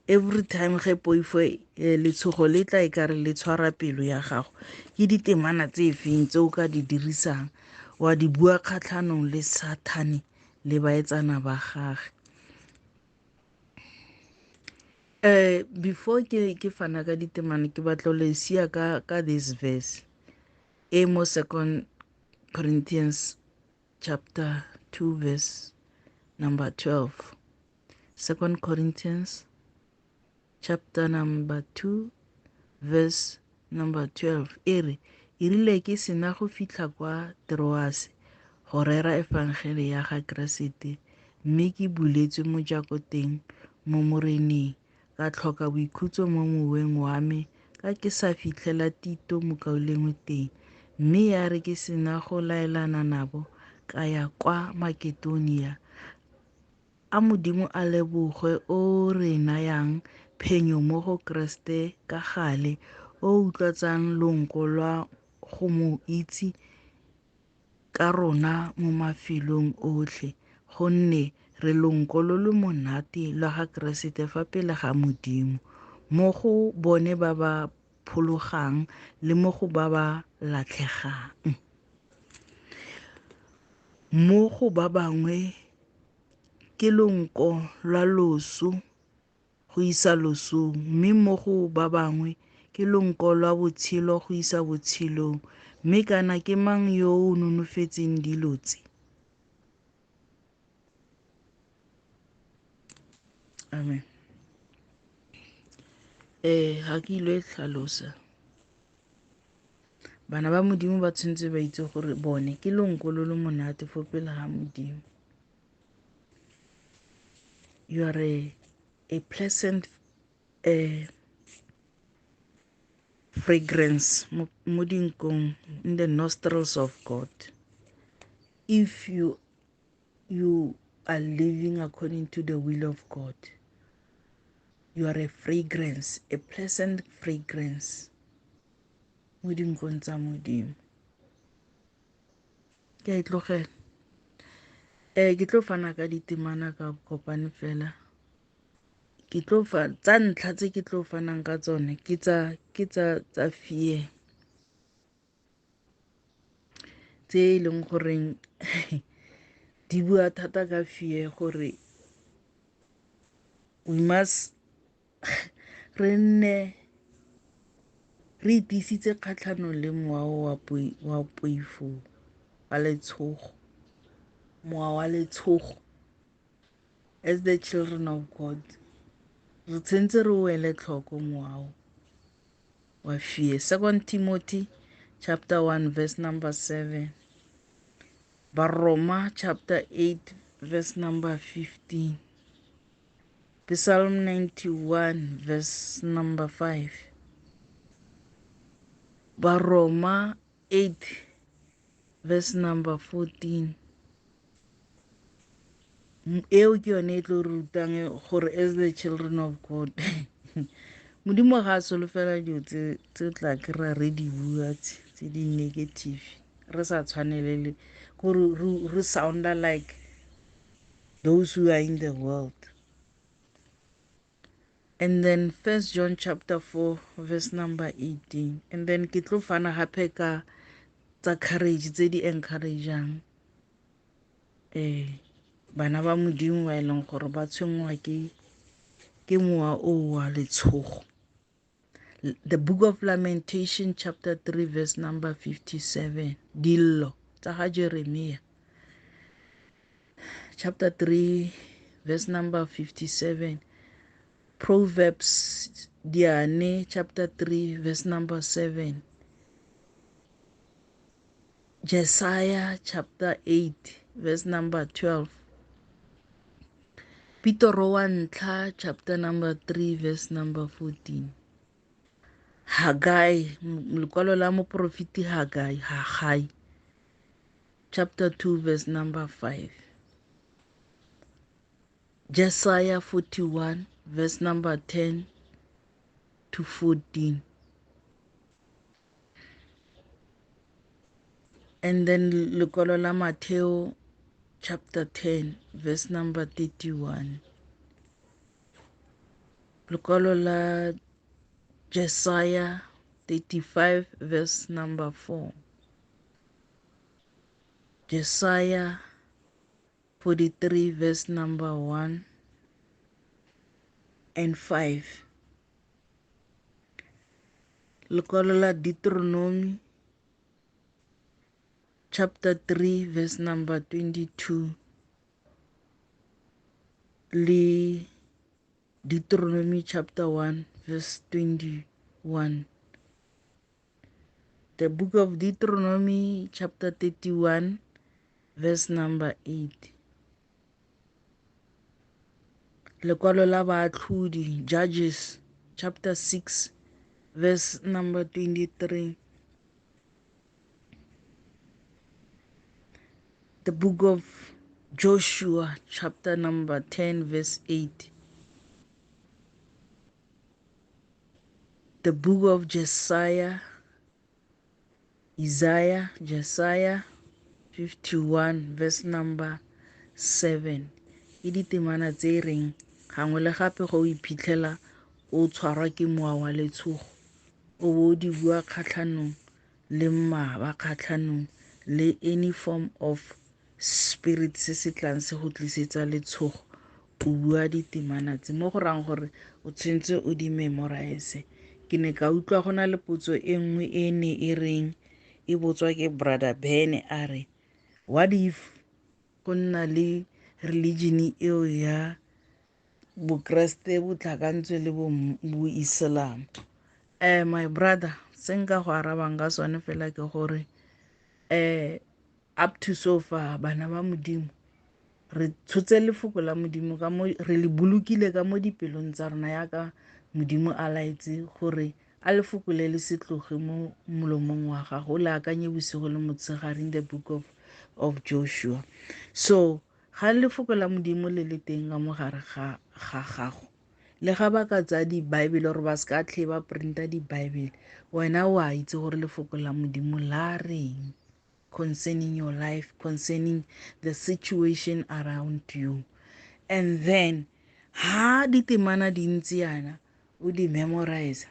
Speaker 3: every time ge poifo letshogo le tla e kare le tshwara pelo ya gago ke ditemana tse feng tse o ka di dirisang wa di bua kgatlhanong le Sathane le baetsana ba gage. Before ke fana ka ditemana ke batla le sia ka this verse e mo 2 Corinthians chapter 2 verse number 12. 2 Corinthians chapter number 2 verse number 12 e rile ke sena go fitlha kwa Troas go rera evangeli ya ga Keresete mme ke buletswe mo jakoteng mo moreneng ka tlhoka boikhutso mo moweng wa me ka ke sa fitlhela Tito mokaulengwe teng mme ya re ke sena go laelana nabo ka ya kwa Makedonia. A Modimo a lebogwe o re nayang phenyo mo go Kriste ka gale o utlatsang lonko lwa go mo itse ka rona mo mafelong otlhe gonne re lonko lo le monate lwa ga Kriste fa pele ga Modimo mo go bone ba ba phologang le mo go ba ba latlhegang. Mo go ba bangwe ke lonko lwa loso go isa losong mme mo go ba bangwe ke lonko lwa botshelo go isa botshelong mme kana ke mang yo o nonofetseng dilo tse? Amen. Ha ke ile tlhalosa bana ba Modimo ba tshwanetse ba itse gore bone ke lonko lo le monate fo pele ga Modimo. You are a pleasant fragrance mo dinkong in the nostrils of God if you are living according to the will of God. You are a fragrance, a pleasant fragrance mo dinkong tsa Modimo. Ke a itlogela ke tlo fana ka ditemana ka kopane fela ke tlo tsa ntlha tse ke tlo fanang ka tsone ke tsa fear tse e leng goreng di bua thata ka fear gore we must re nne re itisitse kgatlhanong le mowa wa poifo wa letshogo mowa wa letshogo as the children of God re tshentse re wele tlhoko mowa wa fear. 2 Timothy chapter 1 verse number 7. Baroma chapter 8 verse number 15. Psalm 91 verse number 5. Baroma 8 verse number 14. Eo ke yone e tlo rutang gore as the children of God Modimo ga a solofela dilo tse tla kry-a re di bua tse di negative re sa tshwanelele gore re sounda like those who are in the world. And then 1 John chapter 4 verse number 18. And then ke tlo fana gape ka tsa courage tse di encourageang bana ba Modimo ba e leng gore ba tshwengwa ke mowa o wa letshogo. The book of Lamentation chapter 3 verse number 57. Dillo tsa ga Jeremiah chapter 3 verse number 57. Proverbs Diane chapter 3 verse number 7. Jesiah chapter 8 verse number 12. Peter wa ntlha chapter number 3 verse number 14. Haggai lekwalo la moprofeti Haggai chapter 2 verse number 5. Jesiah 41 verse number 10 to 14. And then lekwalo la Matthew chapter 10 verse number 31. lekwalo la Jesaja 35 verse number 4, Jesaja 43 verse number 1 and 5, lekwalo la Deuteronomy chapter 3 verse number 22 le Deuteronomy chapter 1 verse 21. The book of Deuteronomy chapter 31 verse number 8. Lekwalo la Baatlhodi, Judges chapter 6 verse number 23. The book of Joshua chapter number 10 verse 8. The book of Jesiah 51 verse number 7. Ke ditemana tse reng gangwe le gape go iphitlhela o tshwarwa ke mowa wa letshogo o bo di bua kgatlhanong le mmaba, kgatlhanong le any form of spirit se se tlang se go tlisetsa letshogo, o bua ditemana tse mo go rang gore o tshwanetse o di memorize. Ke ne ka utlwa go na le potso e nngwe e ne e reng e botswa ke brother Ben a re, what if go nna le religion eo ya bokreste bo tlhakantswe le bo Islam? My brother, se nka go arabang ka sone fela ke gore up to so far bana ba modimo re tshotse lefoko la modimo ka mo re le bolokile ka mo dipelong tsa rona yaka modimo a laetse gore a lefoko le le se tloge mo molomong wa gago o le akanye bosigo le motshegare in the book of Joshua. So ga lefoko la modimo le le teng ka mo gare ga gago, le ga ba ka tsa di-bible gore ba se ka tlhe ba printa di-bible, wena o a itse gore lefoko la modimo la reng concerning your life, concerning the situation around you. And then ha ditemana di ntse yana o di memorize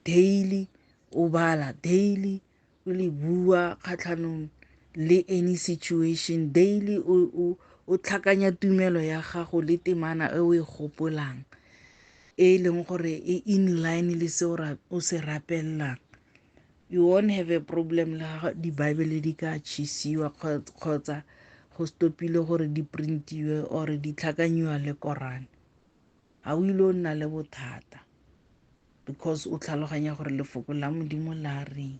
Speaker 3: daily, o bala daily, o le bua kgatlhanong le any situation daily, o tlhakanya tumelo ya gago le temana e o e gopolang e leng gore e in line le se o se rapellang. You won't have a problem le di-bible di ka tšhisiwa kgotsa go stopile gore di printiwe or di tlhakanyiwa le korane. Ga o ile o nna le bothata because o tlhaloganya gore lefoko la modimo la reng.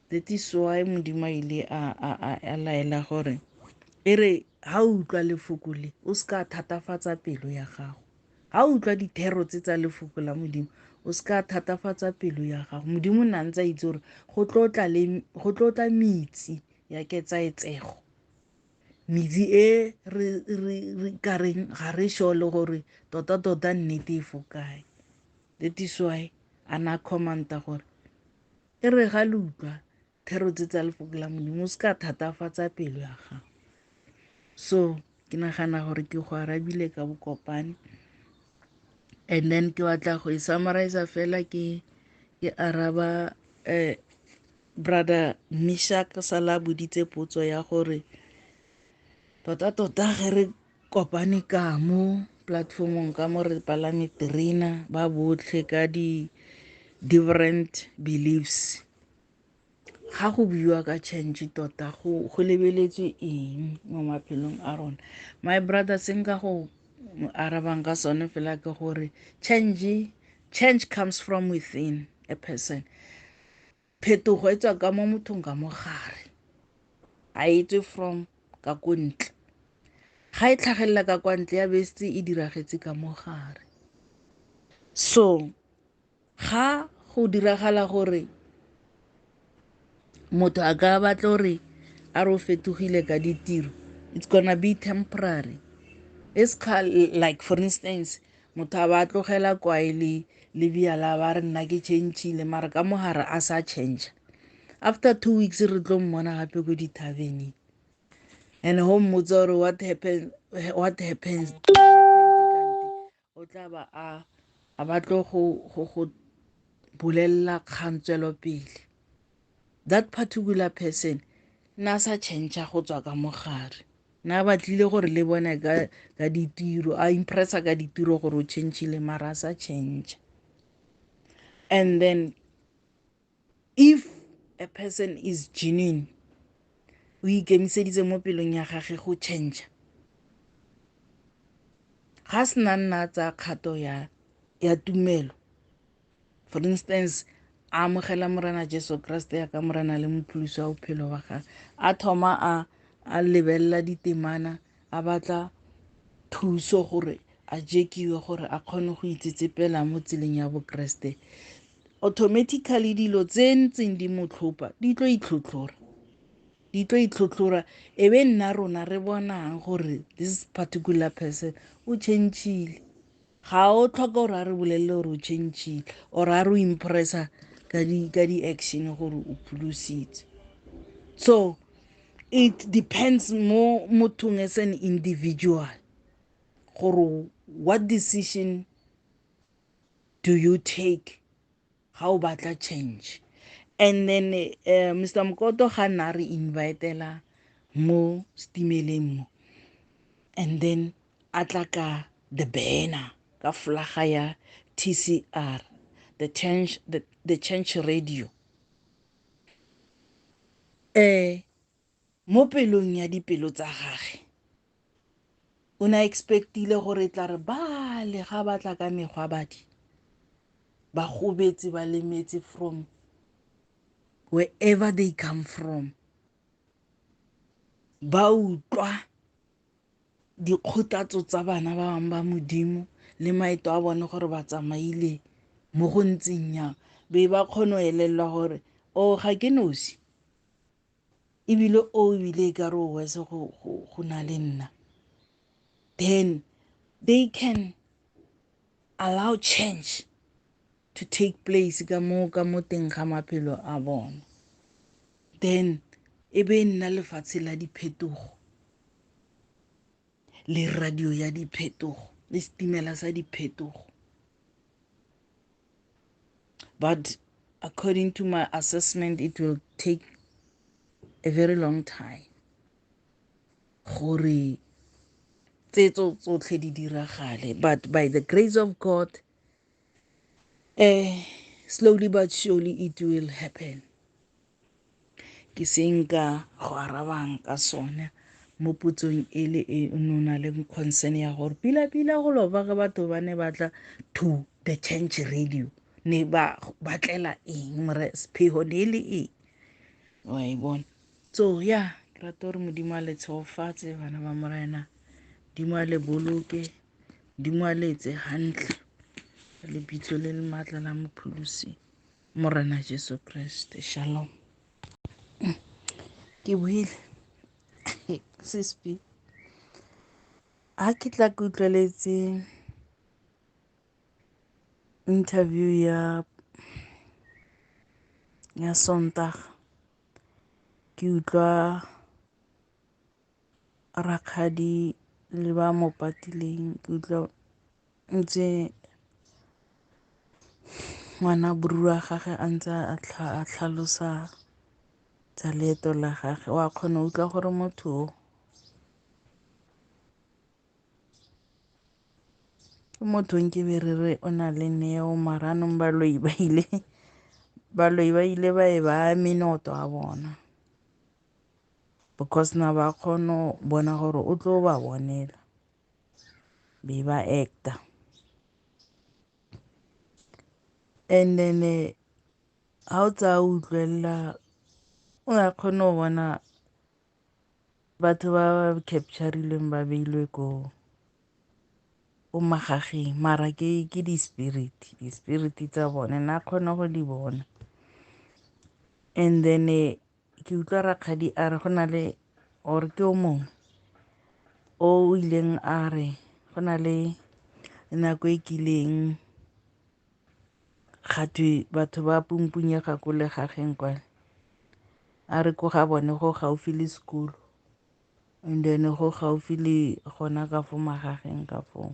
Speaker 3: That is why modimo a ile a laela gore e re ha o utlwa lefoko le o se ka thatafatsa pelo ya gago. Ha o utlwa dithero tse tsa lefoko la modimo o se ka thatafatsa pelo ya gago. Modimo o ne a ntse a itse gore go tlo tla metsi ya ketsaetsego, metsi e re ka reng ga re sure le gore tota nnete e fo kae. That is why a na commanda gore e re ga le utlwa thero tse tsa lefoko la modimo o se ka thatafatsa pelo ya gago. So ke nagana gore ke go arabile ka bokopane, and then ke batla go e summarize fela ke araba brother Mishak sala boditse potso ya gore tota ge re kopane ka mo platformong ka mo re palame terena ba botlhe ka di different beliefs, ga go buiwa ka change tota go lebeletswe eng mo maphelong a rona. My brother, se nka go arabang ka sone fela ke gore change comes from within a person. Phetogo e tswa ka mo mothong ka mo gare, a etswe from ka ko ntle. Ga e tlhagelela ka kwa ntle ya bese e diragetse ka mo gare. So ga go diragala gore motho a ka batla gore a re o fetogile ka ditiro, it's gonna be temporary. It's like for instance motho a ba tlogela kwae le biala ba re nna ke changile mara ka mogare a sa change. After 2 weeks re tlo mmona gape ko dithabeneng, and ho mmotsa gore what happens o o tla ba a batlo go bolelela kgantswelo pele. That particular person na sa change go tswa ka mogare, na batlile gore le bone ka ditiro a impressa ka ditiro gore o changile mara a sa change. And then if a person is genuine, o ikemiseditse mo pelong ya gage go change, ga se na nna tsa kgato ya tumelo, for instance a amogela morena Jesu Kriste ya ka morena le mopholosi wa bophelo wa gage, a thoma a lebelela ditemana, a batla thuso gore a jekiwe gore a kgone go itsetsepela mo tseleng ya bokreste, automatically dilo tse ntseng di motlhopa di tlo itlhotlhora e be nna rona re bonang gore this particular person o changile. Ga o tlhoka gore a re bolelele gore o changile or a re o impressa ka di-action gore o pholositse. So it depends mo mothong as an individual gore what decision do you take ga o batla change. And then Mr. Mkoto ga nna re invitela mo stimeleng mo, and then a tla ka the banner ka flaga ya TCR, the change radio, mo pelong ya dipelo tsa gage o na expectile gore tla re bale ga batla ka mekgwa badi ba gobetse ba lemetse from wherever they come from, ba utlwa dikgotlatso tsa bana ba bang ba modimo le maeto a bone gore ba tsamaile mo go ntseng yang, be ba kgone go elelwa gore o ga ke nosi ebile o ebile ka re o wese go na le nna, then they can allow change to take place ka mo teng ga maphelo a bona. Then e be nna lefatshe la diphetogo le radio ya diphetogo le stimela sa diphetogo. But according to my assessment it will take a very long time gore tsetso tsotlhe di diragale, but by the grace of God slowly but surely it will happen. Ke seng ka go arabang ka sone mo putsong e le e nona le concern ya gore pila go lo ba ga batho ba ne batla to the change radio ne ba batlela eng more sepheho ne le eng wa e bona. So yeah, ke rata gore modimo a le tshegofatse bana ba morena, dimo a le boloke, dimo a le etse hantle le bitso le le maatla la mopholosi morena Jesu Kriste. Shalom. Ke buile sespi a ke tla ke utlweletse interview ya Sontaga, ke utlwa rakgadi le ba mo patileng, ke utlwa ntse ngwana borua gage a ntse a tlhalosa tsa leeto la gage, wa kgona go utlwa gore motho ke motho nke be re re o na le neo, maranong baloi ba ile ba e ba menoto a bona because na ba kgona bona gore o tlo ba bonela be ba acta. And then ha o tsa utlwella o ya kgona go bona batho ba capturileng ba beilwe ko magageng, mara ke di-spirit tsa bone na kgona go di bona. And then ke utlwa rakgadi a re go na le or ke o mongwe o ileng a re go na le nako e kileng gatwe batho ba pumpunyega ko legageng kwale, a re ko ga bone go gaufi le school and then go gaufi le gona ka fo magageng ka fo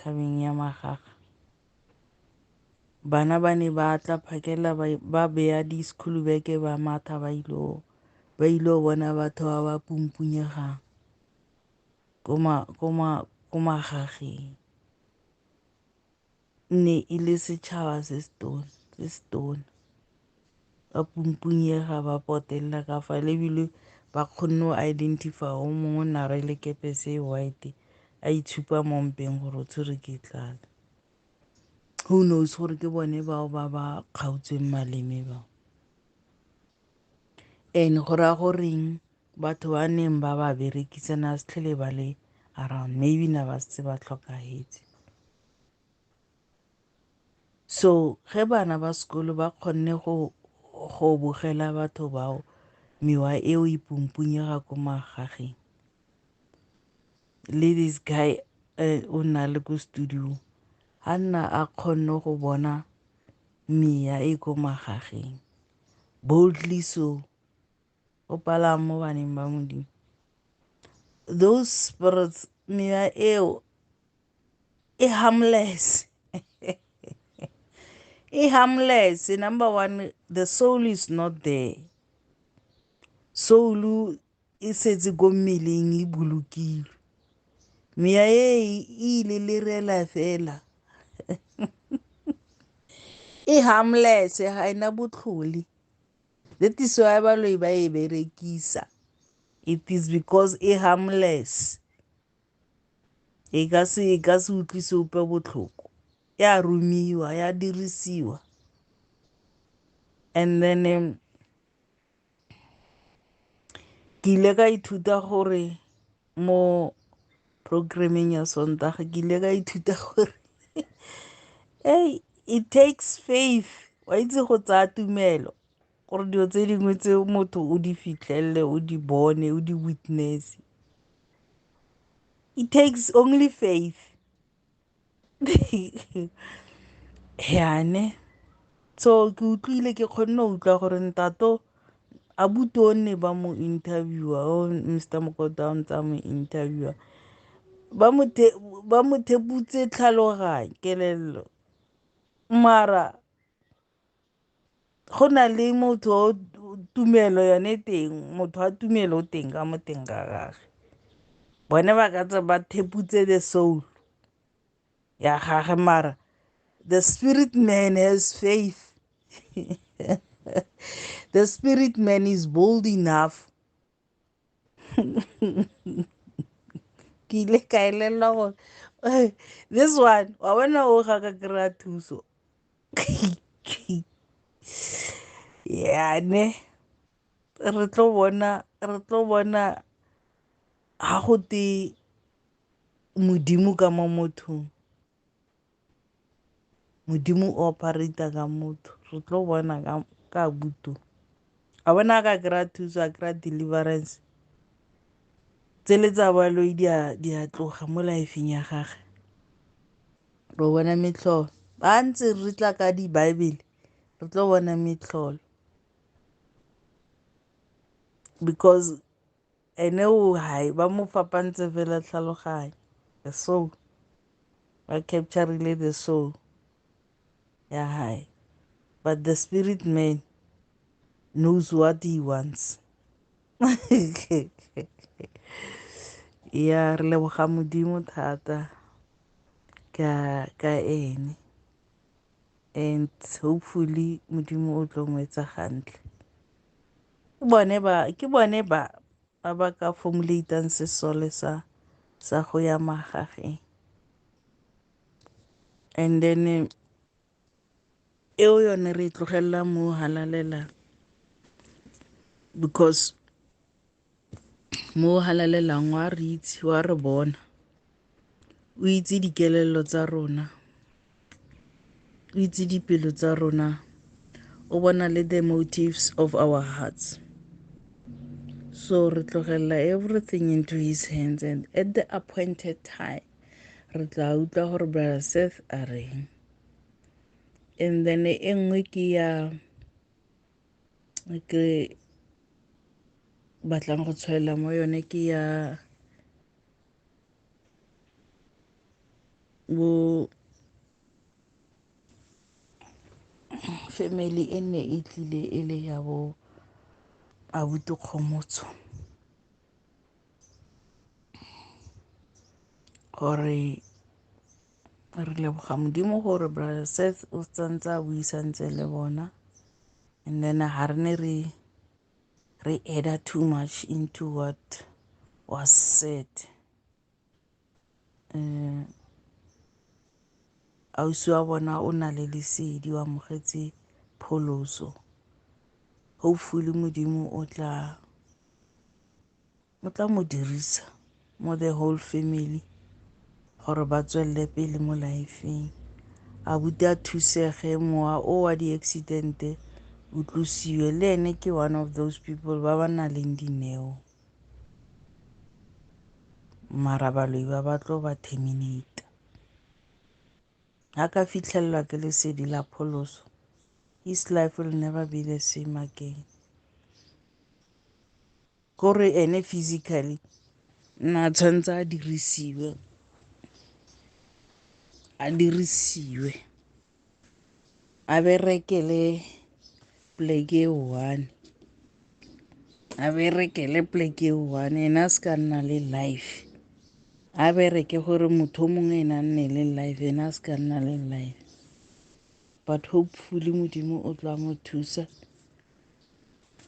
Speaker 3: thabeng ya magaga. Bana ba ne ba tla phakela ba beya di-school beke ba matha ba ilo bona batho ba ba pumpунyegang ko magageng. Ne e le setšhaba se setona ba pumpunyega ba potella ka fa lebile ba kgonne go identify o mongwe na re le kepe se white a itshupa mo mpeng gore o tshwere ke tlala. Who knows gore ke bone bao ba ba kgaotsweng maleme bao. And go raya goreng batho ba neng ba ba berekisana se tlhele ba le around, maybe na ba setse ba tlhokagetse. So ge bana ba sekolo ba kgonne go bogela batho bao mewa eo e pumpunyega ko magageng, le this guy o nna le ko studio a nna a kgonne go bona meya e ko magageng boldly, so o palama mo baneng ba modimo. Those spirits meya eo e harmless. E harmless. Number one, the soul is not there. Soul e setse ko mmeleng e bolokilwe. Meya e ile le rela fela. E harmless, ga ena botlhole. That is why ba lo ba e berekisa. It is because e harmless. E ka se utlwise ope botlhoko. Ya rumiwa, ya dirisiwa. And then ke ile ka ithuta gore mo programming ya Sontaga ke ile ka ithuta gore hey, it takes faith wa itse go tsaya tumelo gore dilo tse dingwe tse motho o di fitlhelele o di bone o di witness. It takes only faith. Yane so ke utlwile ke kgonne go utlwa gore ntato abuti o nne ba mo interviewer o Mr. Mokota o ntse mo interviewer ba mo theputse tlhaloganyo kelello, mara go na le motho o tumelo yone teng, motho wa tumelo o teng ka mo teng ga gage. Bone ba ka tse ba theputse the soul ya gage, mara the spirit man has faith. The spirit man is bold enough. Ke ile ka elela gore this one wa bona o ga ka kry-a thuso. Yane re tlo bona ha go te modimo ka mo mothong, modimo o operata ka motho, re tlo bona ka buto a bona ka kry-a thuso a kry-a deliverance tsele tsa baloi di a tloga mo lifeng ya gage. Ro bona metlholo ba ntse re tla ka di-bible re tlo bona metlholo because ene o hai ba mo fapantse fela tlhaloganyo, the soul ba capturile the soul ya hai, but the spirit man knows what he wants. Ya re leboga modimo thata ka ene, and hopefully modimo o tlo ngwetsa gantle. Ke bone ba ka formulateang sesole sa go ya magageng, and then eo yone re tlogelela mo halalelang because mo halalelang wa re itse wa re bona, o itse dikelello tsa rona, o itse dipelo tsa rona, o bona le the motives of our hearts. So re tlogela everything into his hands, and at the appointed time re tla utlwa gore brother Seth a reng. And then e nngwe ke batlang go tshwaela mo yone ke ya bo family e ne e tlile e le ya bo abuti Kgomotso gore re leboga modimo gore brother Seth o tsantse a buisantse le bona, and then ha re ne re adda too much into what was said. Ausi wa bona o na le lesedi, wa amogetse pholoso. Hopefully modimo o tla mo dirisa mo the whole family gore ba tswelle pele mo lifeng. Abuti a thusege, mowa o wa di-accident o tlosiwe. Le ene ke one of those people ba ba nang le dineo, mara baloi ba tlo ba terminate. Ha ka fitlhelelwa ke lesedi la pholoso, his life will never be the same again. Gore ene physically na tshwantse a dirisiwe a berekele pleke e one, a berekele pleke e one, ena a se ka nna le life. A bereke gore motho o mongwe ena nne le life, ena a se ka nna le life. But hopefully modimo o tla mo thusa,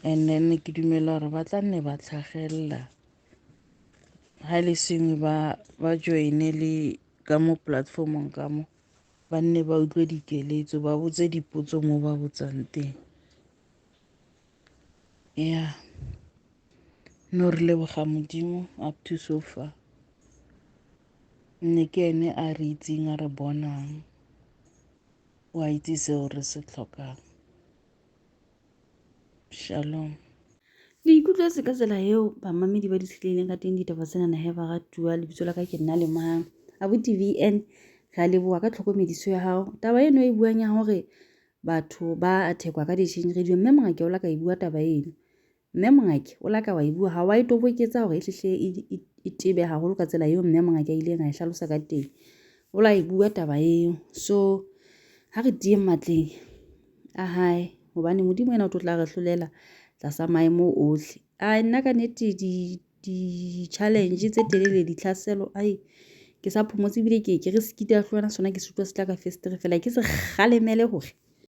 Speaker 3: and then ke dumela gore ba tla nne ba tlhagelela ha le sengwe ba joine le ka mo platformong ka mo, ba nne ba utlwe dikeletso, ba botse dipotso mo ba botsang teng. Yeah, no re leboga modimo up to so far. Nne ke ene a re itseng, a re bonang, wa itse seo re se tlhokang. Shalom.
Speaker 1: Le ikutlwetse ka tsela eo bamamedi ba di tshetlehileng ka teng ditaba tsena na he ba ratua. Lebitso la ka ke nna Lemang. Abuti VN, re a leboha ka tlhokomediso ya hao. Taba eno e buang ya hore batho ba athekwa ka di-exchange radio, mme Mongake o la ka e bua taba eno. Mme Mongake o la ka wa e bua, ha wa e toboketsa hore e hlehle e tebe haholo ka tsela eo mme Mongake a ileng a e hlalosa ka teng. O la e bua taba eo. So ha re tie matleng a hae, hobane modimo ena o tlo tla re hlolela tlasa maemo ohle. Nna ka nnete di-challenge tse telele, ditlhaselo, ke sa phomotse ebile ke re sekite a hlwana sona ke se utlwa se tla ka festere fela, ke se kgalemele hore